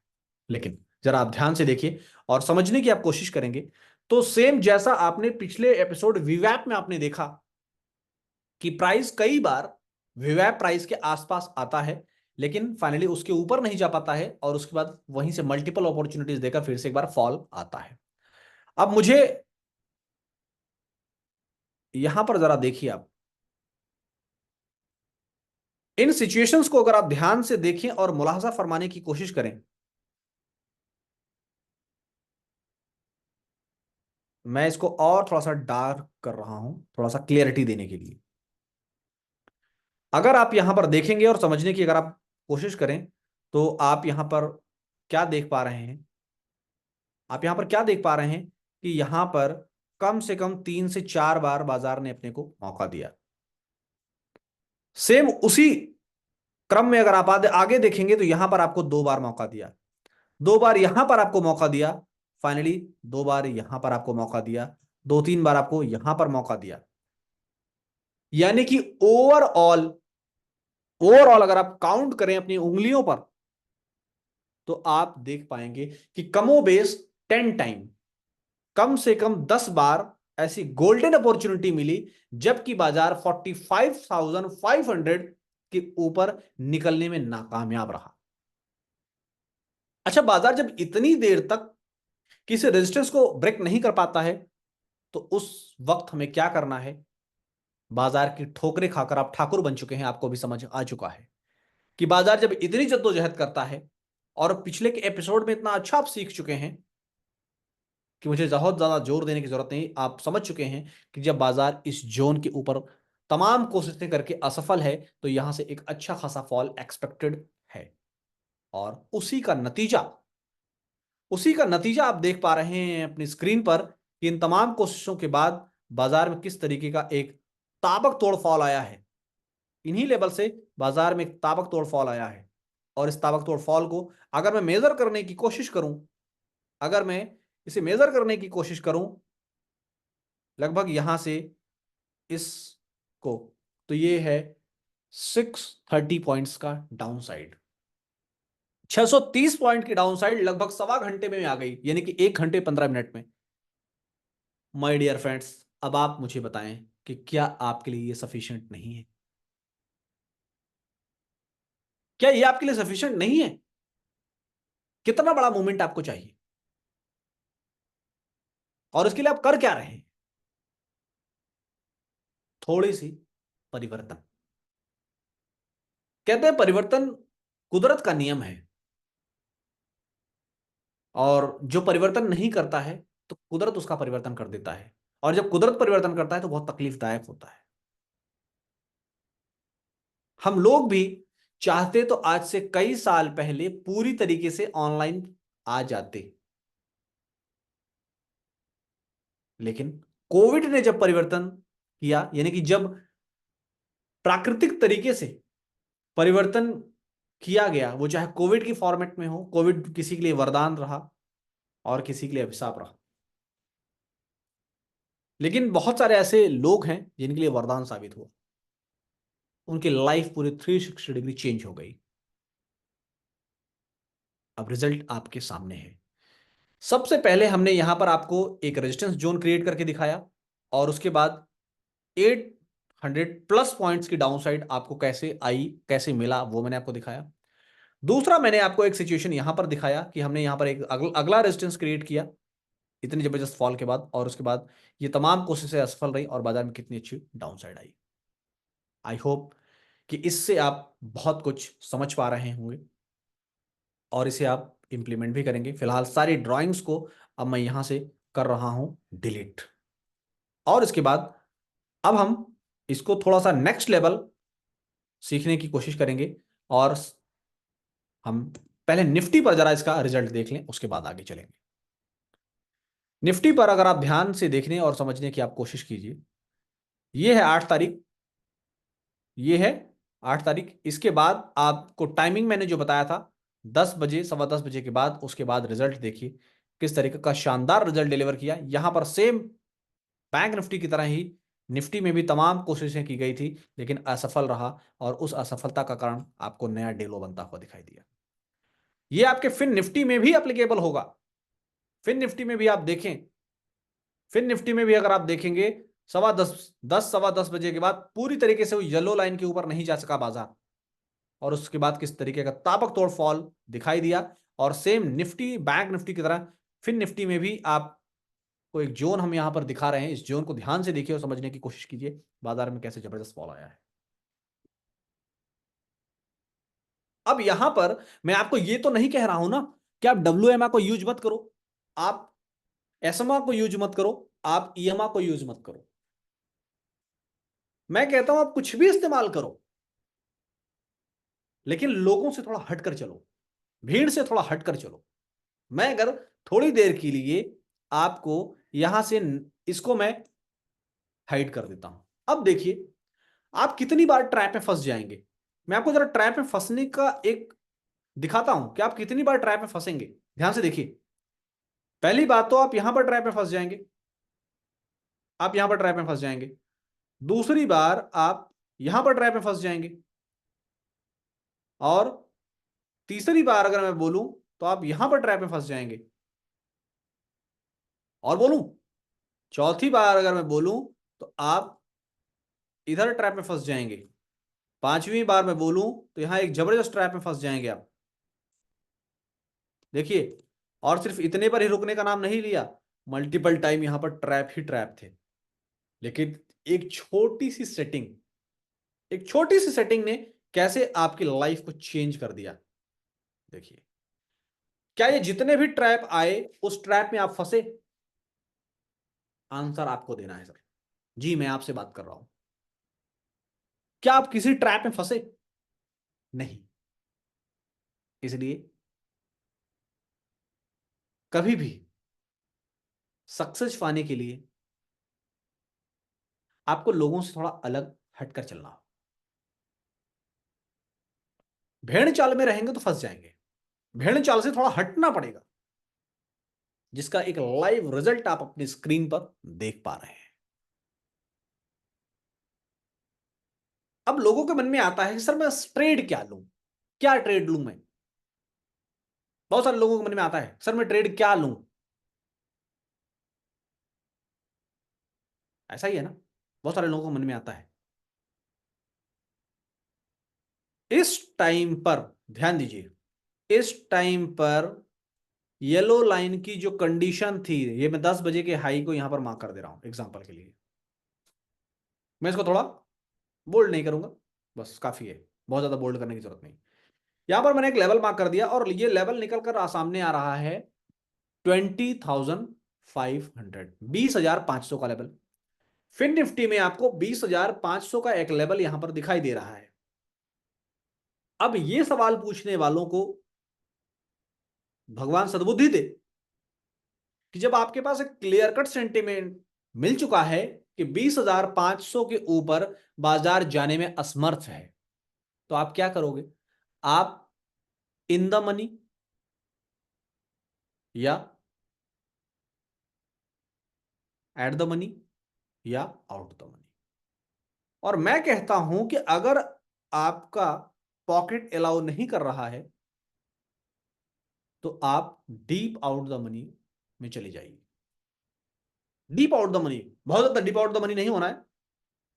लेकिन जरा आप ध्यान से देखिए और समझने की आप कोशिश करेंगे तो सेम जैसा आपने पिछले एपिसोड वीवैप में आपने देखा कि प्राइस कई बार वीवैप प्राइस के आसपास आता है लेकिन फाइनली उसके ऊपर नहीं जा पाता है और उसके बाद वहीं से मल्टीपल अपॉर्चुनिटीज देकर फिर से एक बार फॉल आता है। अब मुझे यहां पर जरा देखिए, आप इन सिचुएशंस को अगर आप ध्यान से देखें और मुलाहजा फरमाने की कोशिश करें, मैं इसको और थोड़ा सा डार्क कर रहा हूं थोड़ा सा क्लियरिटी देने के लिए। अगर आप यहां पर देखेंगे और समझने की अगर आप कोशिश करें तो आप यहां पर क्या देख पा रहे हैं? आप यहां पर क्या देख पा रहे हैं कि यहां पर कम से कम 3 से 4 बार बाजार ने अपने को मौका दिया। सेम उसी क्रम में अगर आप आगे देखेंगे तो यहां पर आपको 2 बार मौका दिया, 2 बार यहां पर आपको मौका दिया, फाइनली 2 बार यहां पर आपको मौका दिया, 2-3 बार आपको यहां पर मौका दिया। यानी कि ओवरऑल ओवरऑल अगर आप काउंट करें अपनी उंगलियों पर तो आप देख पाएंगे कि कमोबेश 10 टाइम, कम से कम 10 बार ऐसी गोल्डन अपॉर्चुनिटी मिली जबकि बाजार 45,500 के ऊपर निकलने में नाकामयाब रहा। अच्छा, बाजार जब इतनी देर तक किसी रेजिस्टेंस को ब्रेक नहीं कर पाता है तो उस वक्त हमें क्या करना है? बाजार की ठोकरें खाकर आप ठाकुर बन चुके हैं, आपको भी समझ आ चुका है कि बाजार जब इतनी जद्दोजहद करता है, और पिछले के एपिसोड में इतना अच्छा आप सीख चुके हैं कि मुझे बहुत ज्यादा जोर देने की जरूरत नहीं, आप समझ चुके हैं कि जब बाजार इस जोन के ऊपर तमाम कोशिशें करके असफल है तो यहां से एक अच्छा खासा फॉल एक्सपेक्टेड है। और उसी का नतीजा आप देख पा रहे हैं अपनी स्क्रीन पर कि इन तमाम कोशिशों के बाद बाजार में किस तरीके का एक ताबक तोड़ फॉल आया है। इन्हीं लेवल से बाजार में एक ताबक तोड़ फॉल आया है। और इस ताबक तोड़ फॉल को अगर मैं मेजर करने की कोशिश करूं, अगर मैं इसे मेजर करने की कोशिश करूं लगभग यहां से इसको, तो ये है 630 पॉइंट्स का डाउन साइड। 630 पॉइंट की डाउन साइड लगभग सवा घंटे में आ गई, यानी कि 1 घंटे 15 मिनट में। माय डियर फ्रेंड्स, अब आप मुझे बताएं कि क्या आपके लिए ये सफिशिएंट नहीं है? क्या ये आपके लिए सफिशिएंट नहीं है? कितना बड़ा मूवमेंट आपको चाहिए, और इसके लिए आप कर क्या रहे हैं? थोड़ी सी परिवर्तन। कहते हैं परिवर्तन कुदरत का नियम है, और जो परिवर्तन नहीं करता है तो कुदरत उसका परिवर्तन कर देता है, और जब कुदरत परिवर्तन करता है तो बहुत तकलीफदायक होता है। हम लोग भी चाहते तो आज से कई साल पहले पूरी तरीके से ऑनलाइन आ जाते, लेकिन कोविड ने जब परिवर्तन किया, यानी कि जब प्राकृतिक तरीके से परिवर्तन किया गया, वो चाहे कोविड की फॉर्मेट में हो, कोविड किसी के लिए वरदान रहा और किसी के लिए अभिशाप रहा, लेकिन बहुत सारे ऐसे लोग हैं जिनके लिए वरदान साबित हुआ। उनकी लाइफ पूरी 360 डिग्री चेंज हो गई। अब रिजल्ट आपके सामने है। सबसे पहले हमने यहां पर आपको एक रेजिस्टेंस जोन क्रिएट करके दिखाया, और उसके बाद 800+ पॉइंट्स की डाउन साइड आपको कैसे आई, कैसे मिला, वो मैंने आपको दिखाया। दूसरा, मैंने आपको एक सिचुएशन यहां पर दिखाया कि हमने यहां पर एक अगला रेजिस्टेंस क्रिएट किया इतनी जबरदस्त फॉल के बाद, और उसके बाद ये तमाम कोशिशें असफल रही और बाजार में कितनी अच्छी down side I. I hope कि इससे आप बहुत कुछ समझ पा रहे होंगे और इसे आप इंप्लीमेंट भी करेंगे। फिलहाल सारी ड्राइंग्स को अब मैं यहां से कर रहा हूं डिलीट, और इसके बाद अब हम इसको थोड़ा सा नेक्स्ट लेवल सीखने की कोशिश करेंगे, और हम पहले निफ्टी पर जरा इसका रिजल्ट देख लें, उसके बाद आगे चलेंगे। निफ्टी पर अगर आप ध्यान से देखने और समझने की आप कोशिश कीजिए, ये है 8 तारीख, ये है 8 तारीख। इसके बाद आपको टाइमिंग मैंने जो बताया था 10 बजे, सवा 10 बजे के बाद, उसके बाद रिजल्ट देखिए किस तरीके का शानदार रिजल्ट डिलीवर किया। यहां पर सेम बैंक निफ्टी की तरह ही निफ्टी में भी तमाम कोशिशें की गई थी, लेकिन असफल रहा, और उस असफलता का कारण आपको नया डेलो बनता हुआ दिखाई दिया। ये आपके फिन निफ्टी में भी एप्लीकेबल होगा। फिन निफ्टी में भी आप देखें, फिन निफ्टी में भी अगर आप देखेंगे, सवा 10 बजे के बाद पूरी तरीके से वो येलो लाइन के ऊपर नहीं जा सका बाजार, और उसके बाद किस तरीके का ताबक तोड़ फॉल दिखाई दिया। और सेम निफ्टी, बैंक निफ्टी की तरह फिन निफ्टी में भी आपको एक जोन हम यहां पर दिखा रहे हैं, इस जोन को ध्यान से देखिए और समझने की कोशिश कीजिए बाजार में कैसे जबरदस्त फॉल आया है। अब यहां पर मैं आपको ये तो नहीं कह रहा हूं ना कि आप WMA को यूज मत करो, आप SMA को यूज मत करो, आप EMA को यूज मत करो। मैं कहता हूं आप कुछ भी इस्तेमाल करो, लेकिन लोगों से थोड़ा हटकर चलो, भीड़ से थोड़ा हटकर चलो। मैं अगर थोड़ी देर के लिए आपको यहां से इसको मैं हाइड कर देता हूं, अब देखिए आप कितनी बार ट्रैप में फंस जाएंगे। मैं आपको जरा ट्रैप में फंसने का एक दिखाता हूं कि आप कितनी बार ट्रैप में फंसेंगे। ध्यान से देखिए, पहली बात तो आप यहां पर ट्रैप में फंस जाएंगे, आप यहां पर ट्रैप में फंस जाएंगे। दूसरी बार आप यहां पर ट्रैप में फंस जाएंगे, और तीसरी बार अगर मैं बोलूं तो आप यहां पर ट्रैप में फंस जाएंगे, और बोलूं चौथी बार अगर मैं बोलूं तो आप इधर ट्रैप में फंस जाएंगे, पांचवी बार मैं बोलूं तो यहां एक जबरदस्त ट्रैप में फंस जाएंगे आप। देखिए, और सिर्फ इतने पर ही रुकने का नाम नहीं लिया, मल्टीपल टाइम यहां पर ट्रैप ही ट्रैप थे। लेकिन एक छोटी सी सेटिंग, एक छोटी सी सेटिंग ने कैसे आपकी लाइफ को चेंज कर दिया। देखिए, क्या ये जितने भी ट्रैप आए उस ट्रैप में आप फंसे? आंसर आपको देना है सर। जी, मैं आपसे बात कर रहा हूं। क्या आप किसी ट्रैप में फंसे? नहीं। इसलिए कभी भी सक्सेस पाने के लिए आपको लोगों से थोड़ा अलग हटकर चलना हो। भेड़ चाल में रहेंगे तो फंस जाएंगे। भेड़ चाल से थोड़ा हटना पड़ेगा, जिसका एक लाइव रिजल्ट आप अपनी स्क्रीन पर देख पा रहे हैं। अब लोगों के मन में आता है कि सर मैं ट्रेड क्या लूं, क्या ट्रेड लूं मैं। बहुत सारे लोगों के मन में आता है सर मैं ट्रेड क्या लूं। ऐसा ही है ना, बहुत सारे लोगों के मन में आता है। इस टाइम पर ध्यान दीजिए, इस टाइम पर येलो लाइन की जो कंडीशन थी, ये मैं 10 बजे के हाई को यहां पर मार्क कर दे रहा हूं एग्जांपल के लिए। मैं इसको थोड़ा बोल्ड नहीं करूंगा, बस काफी है, बहुत ज्यादा बोल्ड करने की जरूरत नहीं। यहां पर मैंने एक लेवल मार्क कर दिया और ये लेवल निकल कर सामने आ रहा है 20,500, 20,500 का लेवल। फिन निफ्टी में आपको 20,500 का एक लेवल यहां पर दिखाई दे रहा है। अब ये सवाल पूछने वालों को भगवान सद्बुद्धि दे कि जब आपके पास एक क्लियर कट सेंटिमेंट मिल चुका है कि 20,500 के ऊपर बाजार जाने में असमर्थ है, तो आप क्या करोगे? आप इन द मनी या एट द मनी या आउट द मनी। और मैं कहता हूं कि अगर आपका पॉकेट अलाउ नहीं कर रहा है तो आप डीप आउट द मनी में चली जाइए। डीप आउट द मनी, बहुत ज्यादा डीप आउट द मनी नहीं होना है,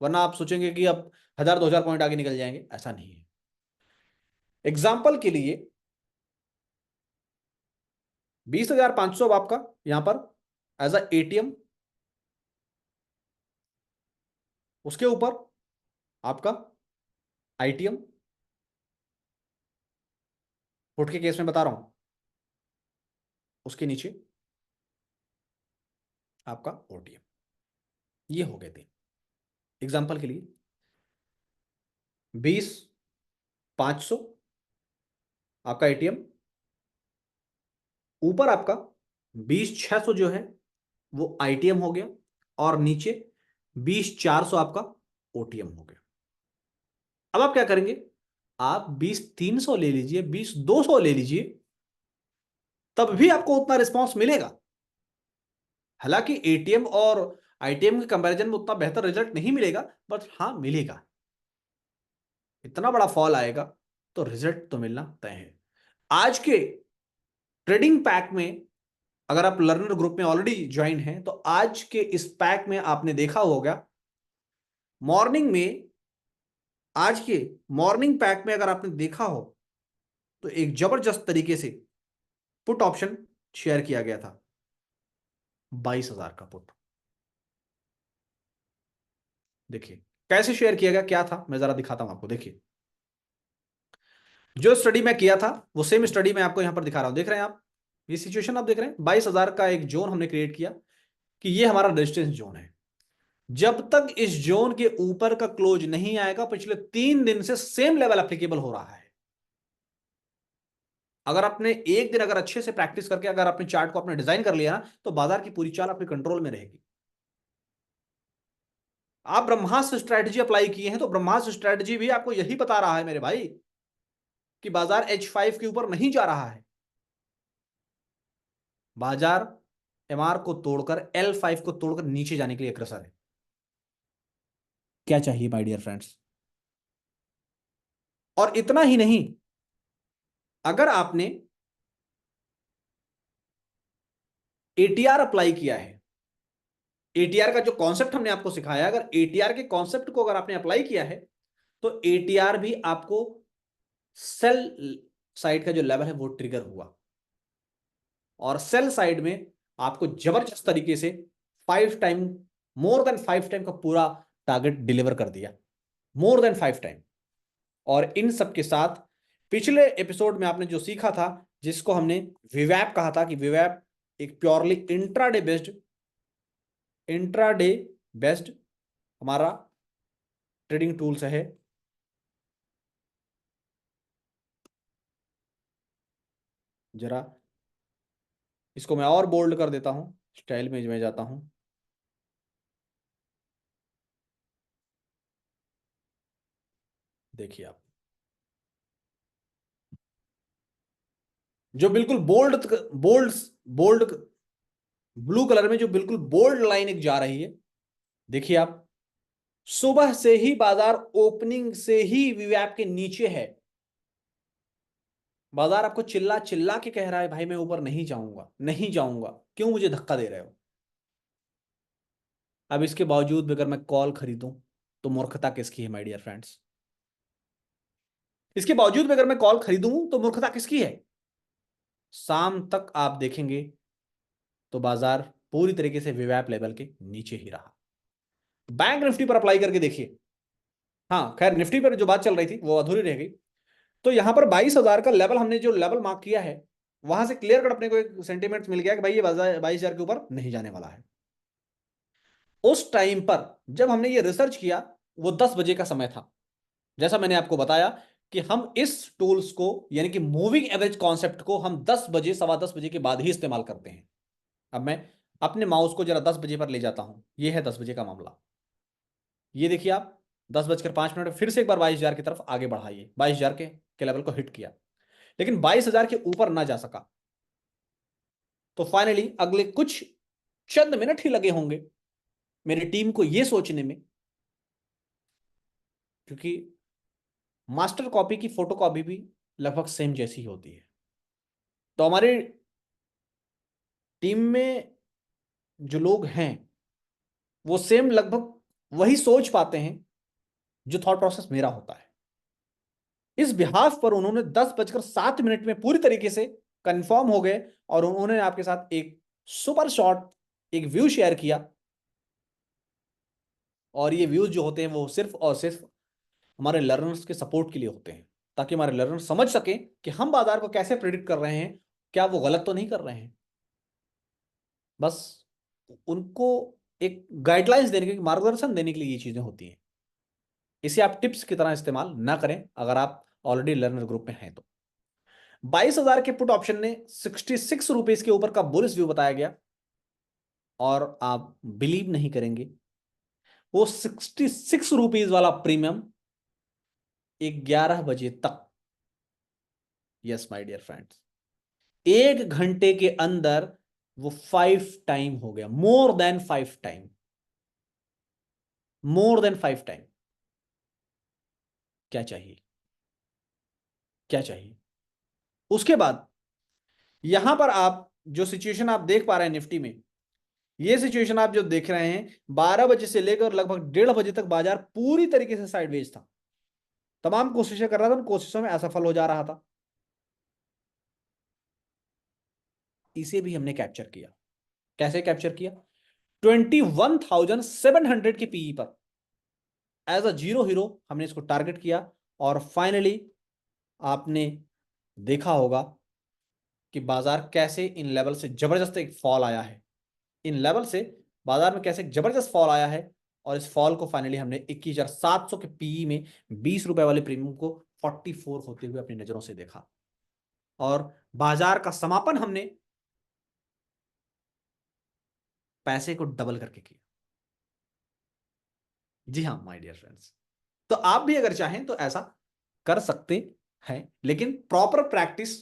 वरना आप सोचेंगे कि अब 1,000 2,000 पॉइंट आगे निकल जाएंगे, ऐसा नहीं है। एग्जाम्पल के लिए 20,500 आपका यहां पर एज अ एटीएम, उसके ऊपर आपका आईटीएम, पुट के केस में बता रहा हूं, उसके नीचे आपका ओटीएम। ये हो गए थे एग्जाम्पल के लिए 20,500 आपका एटीएम, ऊपर आपका 20,600 जो है वो आईटीएम हो गया, और नीचे 20,400 आपका ओटीएम हो गया। अब आप क्या करेंगे? आप 20,300 ले लीजिए, 20,200 ले लीजिए, तब भी आपको उतना रिस्पॉन्स मिलेगा। हालांकि एटीएम और आईटीएम के कंपैरिजन में उतना बेहतर रिजल्ट नहीं मिलेगा, बट हाँ मिलेगा। इतना बड़ा फॉल आएगा तो रिजल्ट तो मिलना तय है। आज के ट्रेडिंग पैक में, अगर आप लर्नर ग्रुप में ऑलरेडी ज्वाइन हैं, तो आज के इस पैक में आपने देखा होगा मॉर्निंग में, आज के मॉर्निंग पैक में अगर आपने देखा हो तो एक जबरदस्त तरीके से पुट ऑप्शन शेयर किया गया था, 22,000 का पुट। देखिए कैसे शेयर किया गया, क्या था, मैं जरा दिखाता हूं आपको। देखिए जो स्टडी मैं किया था वो सेम स्टडी मैं आपको यहां पर दिखा रहा हूं, देख रहे हैं आप? ये सिचुएशन आप देख रहे हैं, 22,000 का एक जोन हमने क्रिएट किया कि ये हमारा रेजिस्टेंस जोन है। जब तक इस जोन के ऊपर का क्लोज नहीं आएगा, पिछले 3 दिन से सेम लेवल एप्लीकेबल हो रहा है। अगर आपने एक दिन अगर अच्छे से प्रैक्टिस करके अगर अपने चार्ट को आपने डिजाइन कर लिया ना, तो बाजार की पूरी चाल आपके कंट्रोल में रहेगी। आप ब्रह्मास्त्र स्ट्रैटेजी अप्लाई किए हैं तो ब्रह्मास्त्र स्ट्रैटेजी भी आपको यही बता रहा है मेरे भाई कि बाजार H5 के ऊपर नहीं जा रहा है। बाजार MR को तोड़कर L5 को तोड़कर नीचे जाने के लिए अग्रसर है। क्या चाहिए माय डियर फ्रेंड्स? और इतना ही नहीं, अगर आपने एटीआर अप्लाई किया है, एटीआर का जो कॉन्सेप्ट हमने आपको सिखाया, अगर एटीआर के कॉन्सेप्ट को अगर आपने अप्लाई किया है तो एटीआर भी आपको सेल साइड का जो लेवल है वो ट्रिगर हुआ, और सेल साइड में आपको जबरदस्त तरीके से 5 टाइम, मोर देन 5 टाइम का पूरा टारगेट डिलीवर कर दिया, मोर देन 5 टाइम। और इन सब के साथ पिछले एपिसोड में आपने जो सीखा था, जिसको हमने विवैप कहा था कि विवैप एक प्योरली इंट्राडे बेस्ड हमारा ट्रेडिंग टूल्स है। जरा इसको मैं और बोल्ड कर देता हूं, स्टाइल में मैं जाता हूं। देखिए आप, जो बिल्कुल bold bold bold blue colour में जो बिल्कुल बोल्ड लाइन एक जा रही है, देखिए आप, सुबह से ही बाजार ओपनिंग से ही वीवैप के नीचे है। बाजार आपको चिल्ला चिल्ला के कह रहा है भाई मैं ऊपर नहीं जाऊंगा, नहीं जाऊंगा, क्यों मुझे धक्का दे रहे हो। अब इसके बावजूद भी अगर मैं कॉल खरीदूं तो मूर्खता किसकी है माय डियर फ्रेंड्स। इसके बावजूद भी अगर मैं कॉल खरीदूं तो मूर्खता किसकी है। शाम तक आप देखेंगे तो बाजार पूरी तरीके से विवैप लेवल के नीचे ही रहा। बैंक निफ्टी पर अप्लाई करके देखिए। हाँ खैर, निफ्टी पर जो बात चल रही थी वो अधूरी रह गई। तो यहां पर 22,000 का लेवल, हमने जो लेवल मार्क किया है, वहां से क्लियर कट अपने को एक सेंटीमेंट मिल गया कि भाई ये 22,000 के ऊपर नहीं जाने वाला है। उस टाइम पर जब हमने ये रिसर्च किया, वो 10 बजे का समय था। जैसा मैंने आपको बताया कि हम इस टूल्स को, यानी कि मूविंग एवरेज कॉन्सेप्ट को, हम 10 बजे, सवा 10 बजे के बाद ही इस्तेमाल करते हैं। अब मैं अपने माउस को जरा 10 बजे पर ले जाता हूं। ये है 10 बजे का मामला। ये देखिए आप, 10:05 फिर से एक बार 22,000 की तरफ आगे बढ़ाइए। 22,000 के लेवल को हिट किया, लेकिन 22,000 के ऊपर ना जा सका। तो फाइनली अगले कुछ चंद मिनट ही लगे होंगे मेरी टीम को यह सोचने में, क्योंकि मास्टर कॉपी की फोटो कॉपी भी लगभग सेम जैसी होती है। तो हमारे टीम में जो लोग हैं वो सेम लगभग वही सोच पाते हैं जो थॉट प्रोसेस मेरा होता है। इस बिहाफ पर उन्होंने 10:07 में पूरी तरीके से कंफर्म हो गए, और उन्होंने आपके साथ एक सुपर शॉट, एक व्यू शेयर किया। और ये व्यूज जो होते हैं वो सिर्फ और सिर्फ हमारे लर्नर्स के सपोर्ट के लिए होते हैं, ताकि हमारे लर्नर्स समझ सकें कि हम बाजार को कैसे प्रिडिक्ट कर रहे हैं, क्या वो गलत तो नहीं कर रहे हैं। बस उनको एक गाइडलाइंस देने के, मार्गदर्शन देने के लिए ये चीजें होती हैं। इसे आप टिप्स की तरह इस्तेमाल ना करें अगर आप ऑलरेडी लर्नर ग्रुप में हैं तो। 22,000 के पुट ऑप्शन ने 66 रुपीज के ऊपर का बुलिश व्यू बताया गया, और आप बिलीव नहीं करेंगे, वो 66 रुपीज वाला प्रीमियम 11 बजे तक, यस माय डियर फ्रेंड्स, 1 घंटे के अंदर वो 5 टाइम हो गया। More than 5 time, more than 5 time. क्या चाहिए, क्या चाहिए। उसके बाद यहां पर आप जो सिचुएशन आप देख पा रहे हैं निफ्टी में, ये सिचुएशन आप जो देख रहे हैं, 12 बजे से लेकर लगभग 1:30 बजे तक बाजार पूरी तरीके से साइडवेज था। तमाम कोशिशें कर रहा था, उन कोशिशों में असफल हो जा रहा था। इसे भी हमने कैप्चर किया। कैसे कैप्चर किया? 21,700 के पीई पर एज अ जीरो हीरो हमने इसको टारगेट किया। और फाइनली आपने देखा होगा कि बाजार कैसे इन लेवल से जबरदस्त एक फॉल आया है। इन लेवल से बाजार में कैसे जबरदस्त फॉल आया है, और इस फॉल को फाइनली हमने 21,700 के पीई में 20 रुपए वाले प्रीमियम को 44 होते हुए अपनी नजरों से देखा। और बाजार का समापन हमने पैसे को डबल करके किया। जी हाँ माय डियर फ्रेंड्स, तो आप भी अगर चाहें तो ऐसा कर सकते हैं, लेकिन प्रॉपर प्रैक्टिस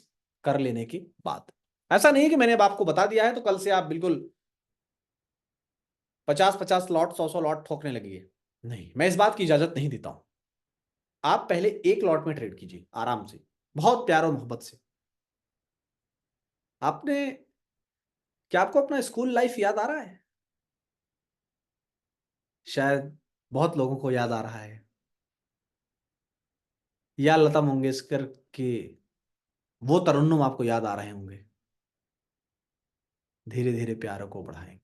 कर लेने के बाद। ऐसा नहीं है कि मैंने अब आपको बता दिया है तो कल से आप बिल्कुल 50-50 लॉट, 100-100 लॉट ठोकने लगिए। नहीं, मैं इस बात की इजाजत नहीं देता हूं। आप पहले एक लॉट में ट्रेड कीजिए आराम से, बहुत प्यार और मोहब्बत से। आपने, क्या आपको अपना स्कूल लाइफ याद आ रहा है? शायद बहुत लोगों को याद आ रहा है। या लता मंगेशकर के वो तरन्नुम आपको याद आ रहे होंगे, धीरे धीरे प्यारों को बढ़ाएंगे।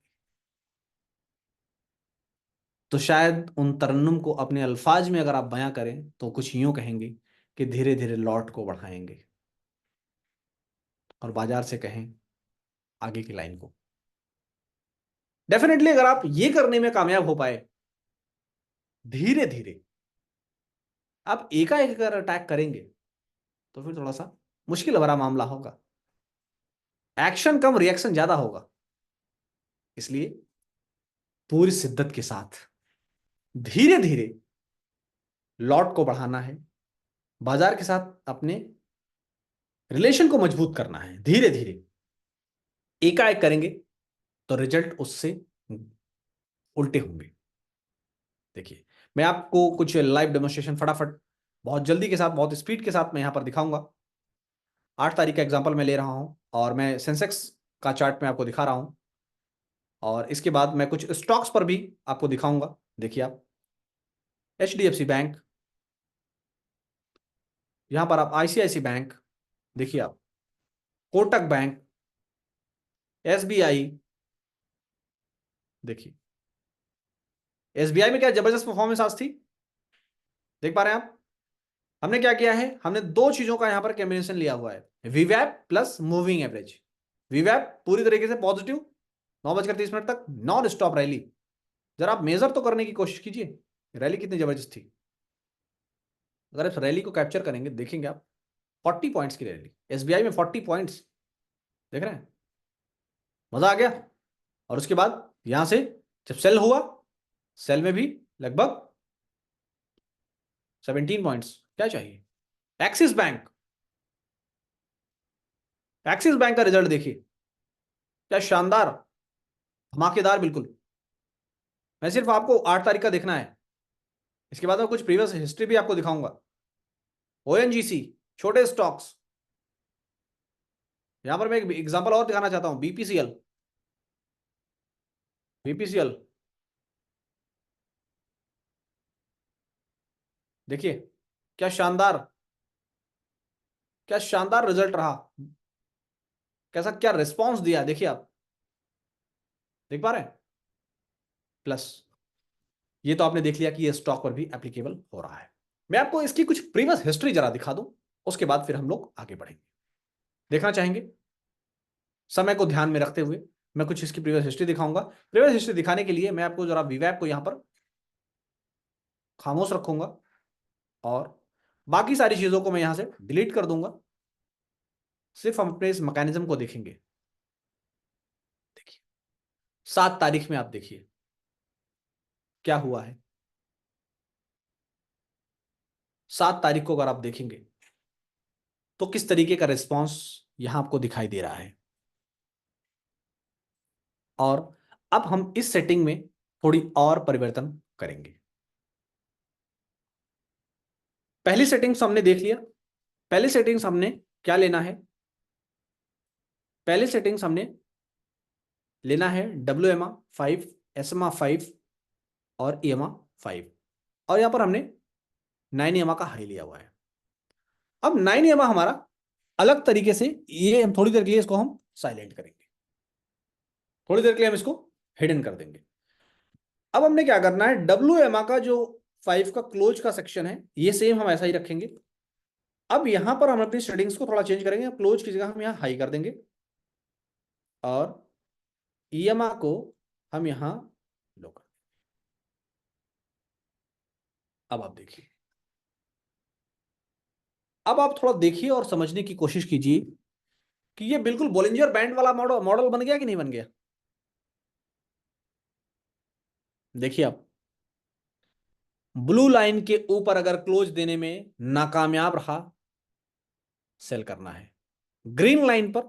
तो शायद उन तरन्नुम को अपने अल्फाज में अगर आप बयां करें तो कुछ यूं कहेंगे कि धीरे धीरे लॉट को बढ़ाएंगे, और बाजार से कहें आगे की लाइन को। डेफिनेटली अगर आप ये करने में कामयाब हो पाए, धीरे धीरे आप एकाएक अगर अटैक करेंगे, तो फिर थोड़ा सा मुश्किल भरा मामला होगा। एक्शन कम, रिएक्शन ज्यादा होगा। इसलिए पूरी शिद्दत के साथ धीरे धीरे लॉट को बढ़ाना है, बाजार के साथ अपने रिलेशन को मजबूत करना है धीरे धीरे, एकाएक करेंगे तो रिजल्ट उससे उल्टे होंगे। देखिए, मैं आपको कुछ लाइव डेमोन्स्ट्रेशन फटाफट बहुत जल्दी के साथ, बहुत स्पीड के साथ मैं यहां पर दिखाऊंगा। 8 तारीख का एग्जाम्पल मैं ले रहा हूं और मैं सेंसेक्स का चार्ट में आपको दिखा रहा हूं, और इसके बाद मैं कुछ स्टॉक्स पर भी आपको दिखाऊंगा। देखिए आप, HDFC बैंक, यहां पर आप ICICI बैंक, देखिए आप कोटक बैंक, SBI, देखिए SBI में क्या जबरदस्त परफॉर्मेंस आज थी, देख पा रहे हैं आप। हमने क्या किया है, हमने दो चीजों का यहां पर कॉम्बिनेशन लिया हुआ है, वीवैप प्लस मूविंग एवरेज। वीवैप पूरी तरीके से पॉजिटिव, 9:30 तक नॉन स्टॉप रैली। जरा आप मेजर तो करने की कोशिश कीजिए, रैली कितनी जबरदस्त थी। अगर आप रैली को कैप्चर करेंगे, देखेंगे आप 40 पॉइंट्स की रैली, SBI में 40 पॉइंट्स, देख रहे हैं, मजा आ गया। और उसके बाद यहां से जब सेल हुआ, सेल में भी लगभग 17 पॉइंट्स, क्या चाहिए। एक्सिस बैंक, एक्सिस बैंक का रिजल्ट देखिए, क्या शानदार, धमाकेदार बिल्कुल। मैं सिर्फ आपको 8 तारीख का देखना है, इसके बाद मैं कुछ प्रीवियस हिस्ट्री भी आपको दिखाऊंगा। ONGC, छोटे स्टॉक्स, यहां पर मैं एक एग्जांपल और दिखाना चाहता हूं, BPCL, BPCL देखिए, क्या शानदार, क्या शानदार रिजल्ट रहा, कैसा क्या रिस्पॉन्स दिया, देखिए आप देख पा रहे हैं। प्लस ये तो आपने देख लिया कि ये स्टॉक पर भी एप्लीकेबल हो रहा है। मैं आपको इसकी कुछ प्रीवियस हिस्ट्री जरा दिखा दूं, उसके बाद फिर हम लोग आगे बढ़ेंगे। देखना चाहेंगे, समय को ध्यान में रखते हुए मैं कुछ इसकी प्रीवियस हिस्ट्री दिखाऊंगा। प्रीवियस हिस्ट्री दिखाने के लिए मैं आपको जरा वीवैप को यहां पर खामोश रखूंगा और बाकी सारी चीजों को मैं यहां से डिलीट कर दूंगा। सिर्फ हम अपने इस मैकेनिज्म को देखेंगे। देखिए 7 तारीख में आप देखिए क्या हुआ है। 7 तारीख को अगर आप देखेंगे तो किस तरीके का रिस्पॉन्स यहां आपको दिखाई दे रहा है। और अब हम इस सेटिंग में थोड़ी और परिवर्तन करेंगे। पहली सेटिंग्स हमने देख लिया। पहली सेटिंग्स हमने क्या लेना है, पहली सेटिंग्स हमने लेना है WMA 5, SMA 5 और EMA 5, और यहां पर हमने 9 EMA का हाई लिया हुआ है। अब 9 EMA हमारा अलग तरीके से, ये हम थोड़ी देर के लिए इसको हम साइलेंट करेंगे, थोड़ी देर के लिए हम इसको हिडन कर देंगे। अब हमने क्या करना है, WMA का जो 5 का क्लोज का सेक्शन है, ये सेम हम ऐसा ही रखेंगे। अब यहां पर हम अपनी सेटिंग्स को थोड़ा चेंज करेंगे, क्लोज की जगह हम यहां हाई कर देंगे और EMA को हम यहां लो कर। अब आप देखिए, अब आप थोड़ा देखिए और समझने की कोशिश कीजिए कि ये बिल्कुल बोलिंजर बैंड वाला मॉडल मॉडल बन गया कि नहीं बन गया। देखिए आप, ब्लू लाइन के ऊपर अगर क्लोज देने में नाकामयाब रहा, सेल करना है। ग्रीन लाइन पर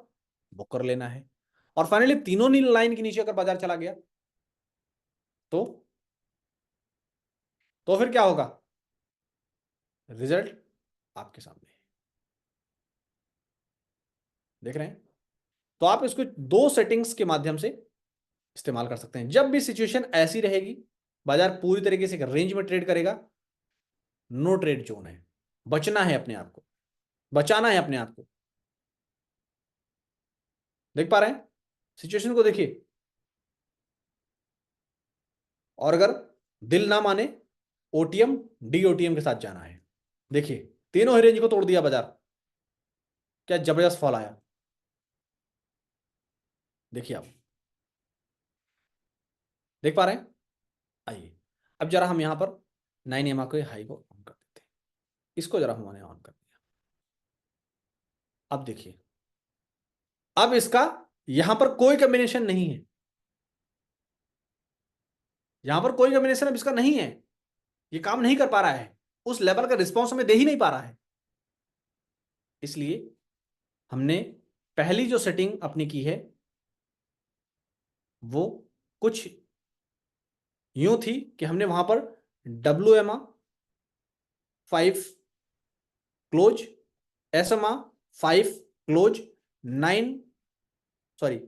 बुक कर लेना है। और फाइनली तीनों नील लाइन के नीचे अगर बाजार चला गया तो फिर क्या होगा, रिजल्ट आपके सामने है, देख रहे हैं। तो आप इसको दो सेटिंग्स के माध्यम से इस्तेमाल कर सकते हैं। जब भी सिचुएशन ऐसी रहेगी, बाजार पूरी तरीके से रेंज में ट्रेड करेगा, नो ट्रेड जोन है, बचना है अपने आप को, बचाना है अपने आप को। देख पा रहे हैं सिचुएशन को, देखिए। और अगर दिल ना माने, OTM DOTM के साथ जाना है। देखिए तीनों ही रेंज को तोड़ दिया बाजार, क्या जबरदस्त फॉल आया, देखिए आप देख पा रहे हैं। आइए अब जरा हम यहां पर 9 EMA को हाई को ऑन कर देते हैं, इसको जरा हमने ऑन कर दिया। अब देखिए, अब इसका यहां पर कोई कॉम्बिनेशन नहीं है, यहां पर कोई कॉम्बिनेशन अब इसका नहीं है, ये काम नहीं कर पा रहा है, उस लेवल का रिस्पॉन्स हमें दे ही नहीं पा रहा है। इसलिए हमने पहली जो सेटिंग अपनी की है वो कुछ यूं थी कि हमने वहां पर WMA 5 close, SMA 5 close, 9 sorry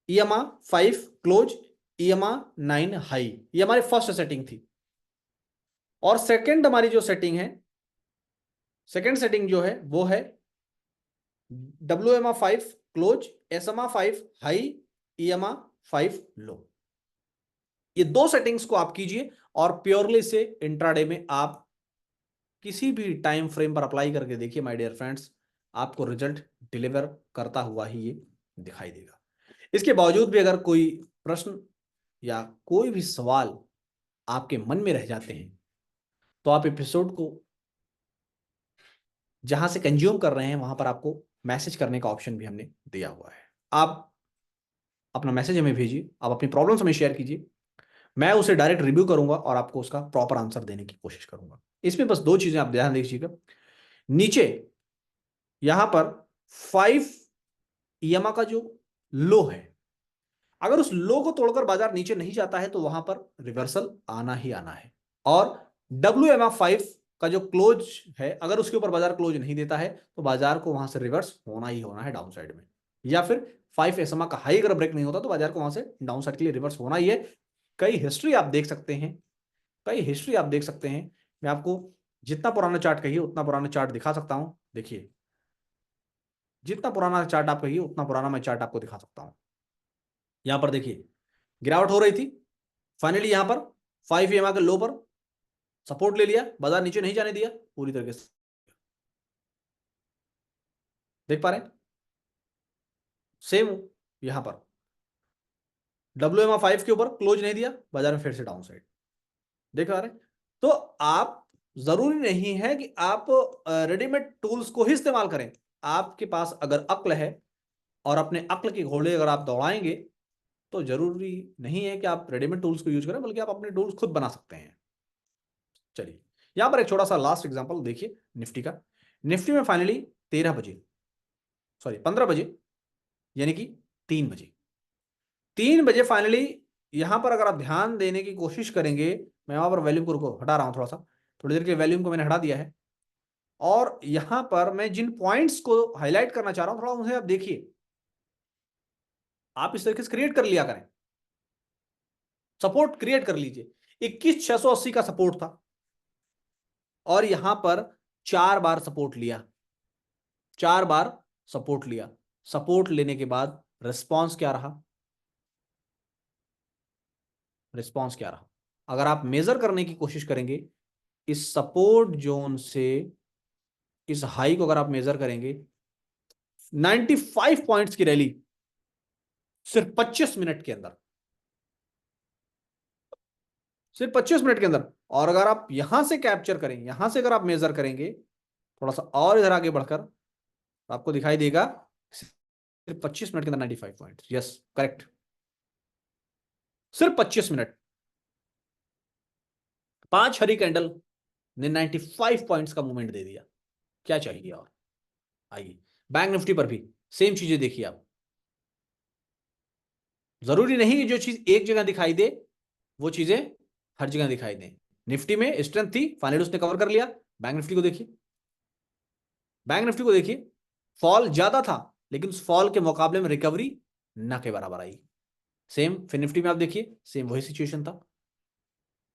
EMA 5 close, EMA 9 high, ये हमारी फर्स्ट सेटिंग थी। और सेकंड हमारी जो सेटिंग है, सेकंड सेटिंग जो है वो है WMA 5 close, SMA 5 high, EMA 5 लो। ये दो सेटिंग्स को आप कीजिए और प्योरली से इंट्राडे में आप किसी भी टाइम फ्रेम पर अप्लाई करके देखिए माय डियर फ्रेंड्स, आपको रिजल्ट डिलीवर करता हुआ ही ये दिखाई देगा। इसके बावजूद भी अगर कोई प्रश्न या कोई भी सवाल आपके मन में रह जाते हैं तो आप एपिसोड को जहां से कंज्यूम कर रहे हैं वहां पर आपको मैसेज करने का ऑप्शन भी हमने दिया हुआ है। आप अपना मैसेज हमें भेजिए, आप अपनी प्रॉब्लम्स हमें शेयर कीजिए, मैं उसे डायरेक्ट रिव्यू करूंगा और आपको उसका प्रॉपर आंसर देने की कोशिश करूंगा। इसमें बस दो चीजें आप ध्यान दीजिएगा, नीचे यहां पर 5 EMA का जो लो है, अगर उस लो को तोड़कर बाजार नीचे नहीं जाता है तो वहां पर रिवर्सल आना ही आना है। और WMA 5 का जो क्लोज है, अगर उसके ऊपर बाजार क्लोज नहीं देता है तो बाजार को वहां से रिवर्स होना ही होना है डाउन साइड में, या फिर 5 SMA का हाई अगर ब्रेक नहीं होता तो बाजार को वहां से डाउन साइड के लिए रिवर्स होना ही है। कई हिस्ट्री आप देख सकते हैं, कई हिस्ट्री आप देख सकते हैं। मैं आपको जितना पुराना चार्ट कहिए उतना पुराना चार्ट दिखा सकता हूं। देखिए, जितना पुराना चार्ट आप कहिए उतना पुराना मैं चार्ट आपको दिखा सकता हूं। यहां पर देखिए, गिरावट हो रही थी, फाइनली यहां पर 5 EMA के लो पर सपोर्ट ले लिया, बाजार नीचे नहीं जाने दिया पूरी तरीके से, देख पा रहे हैं। सेम यहां पर WMA 5 के ऊपर क्लोज नहीं दिया, बाजार में फिर से डाउन साइड, देख पा रहे हैं। तो आप, जरूरी नहीं है कि आप रेडीमेड टूल्स को ही इस्तेमाल करें। आपके पास अगर अक्ल है और अपने अक्ल के घोड़े अगर आप दौड़ाएंगे तो जरूरी नहीं है कि आप रेडीमेड टूल्स को यूज करें, बल्कि आप अपने टूल्स खुद बना सकते हैं। चलिए, यहां पर एक छोटा सा लास्ट एग्जांपल देखिए निफ्टी का। निफ्टी में फाइनली 15 बजे, यानी कि 3 बजे, 3 बजे फाइनली यहां पर अगर आप ध्यान देने की कोशिश करेंगे, मैं वहां पर वॉल्यूम को रुको हटा रहा हूं थोड़ा सा, थोड़ी देर के वॉल्यूम को मैंने हटा दिया है, और यहां पर मैं जिन पॉइंट्स को हाईलाइट करना चाह रहा हूं थोड़ा उन्हें आप देखिए। आप इस तरीके से क्रिएट कर लिया करें, सपोर्ट क्रिएट कर लीजिए। 21,680 का सपोर्ट था और यहां पर 4 बार सपोर्ट लिया, 4 बार सपोर्ट लिया। सपोर्ट लेने के बाद रिस्पॉन्स क्या रहा, रिस्पॉन्स क्या रहा, अगर आप मेजर करने की कोशिश करेंगे इस सपोर्ट जोन से इस हाई को, अगर आप मेजर करेंगे 95 पॉइंट्स की रैली सिर्फ 25 मिनट के अंदर, सिर्फ 25 मिनट के अंदर। और अगर आप यहां से कैप्चर करें, यहां से अगर आप मेजर करेंगे थोड़ा सा और इधर आगे बढ़कर, तो आपको दिखाई देगा सिर्फ 25 मिनट के अंदर 95 पॉइंट, यस करेक्ट, सिर्फ 25 मिनट, 5 हरी कैंडल ने 95 पॉइंट्स का मूवमेंट दे दिया। क्या चाहिए और? आइए बैंक निफ्टी पर भी सेम चीजें देखिए आप। जरूरी नहीं कि जो चीज एक जगह दिखाई दे वो चीजें हर जगह दिखाई दें। निफ्टी में स्ट्रेंथ थी, फाइनली उसने कवर कर लिया। बैंक निफ्टी को देखिए, बैंक निफ्टी को देखिए, फॉल ज्यादा था लेकिन उस फॉल के मुकाबले में रिकवरी ना के बराबर आई। सेम फिर निफ्टी में आप देखिए, सेम वही सिचुएशन था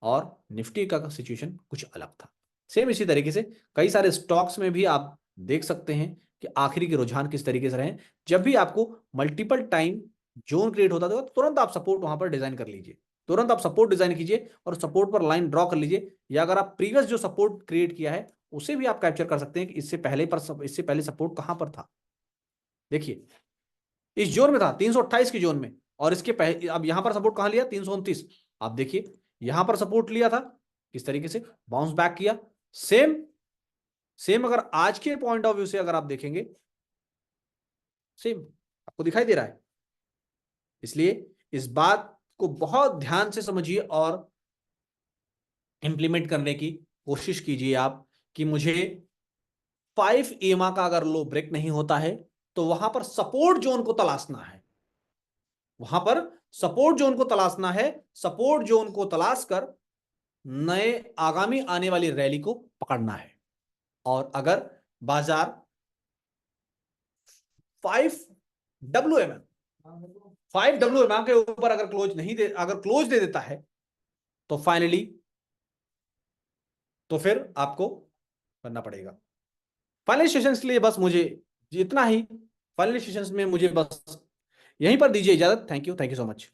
और निफ्टी का सिचुएशन कुछ अलग था। सेम इसी तरीके से कई सारे स्टॉक्स में भी आप देख सकते हैं कि आखिरी के रुझान किस तरीके से रहे। जब भी आपको मल्टीपल टाइम जोन क्रिएट होता था तो तुरंत आप सपोर्ट वहां पर डिजाइन कर लीजिए, तुरंत आप सपोर्ट डिजाइन कीजिए और सपोर्ट पर लाइन ड्रॉ कर लीजिए। या अगर आप प्रीवियस जो सपोर्ट क्रिएट किया है उसे भी आप कैप्चर कर सकते हैं कि इससे पहले सपोर्ट कहां पर था। देखिए, इस जोन में था 328 की जोन में, और इसके पहले अब यहां पर सपोर्ट कहां लिया, 329। आप देखिए यहां पर सपोर्ट लिया था, किस तरीके से बाउंस बैक किया। सेम सेम अगर आज के पॉइंट ऑफ व्यू से अगर आप देखेंगे, सेम आपको दिखाई दे रहा है। इसलिए इस बात को बहुत ध्यान से समझिए और इंप्लीमेंट करने की कोशिश कीजिए आप कि मुझे 5 EMA का अगर लो ब्रेक नहीं होता है तो वहां पर सपोर्ट जोन को तलाशना है, वहां पर सपोर्ट जोन को तलाशना है। सपोर्ट जोन को तलाश कर नए आगामी आने वाली रैली को पकड़ना है। और अगर बाजार 5 WMA के ऊपर अगर क्लोज दे देता है तो फाइनली तो फिर आपको करना पड़ेगा। फाइनल सेशंस के लिए बस मुझे इतना ही। फाइनल सेशंस में मुझे बस यहीं पर दीजिए इजाजत। Thank you so much.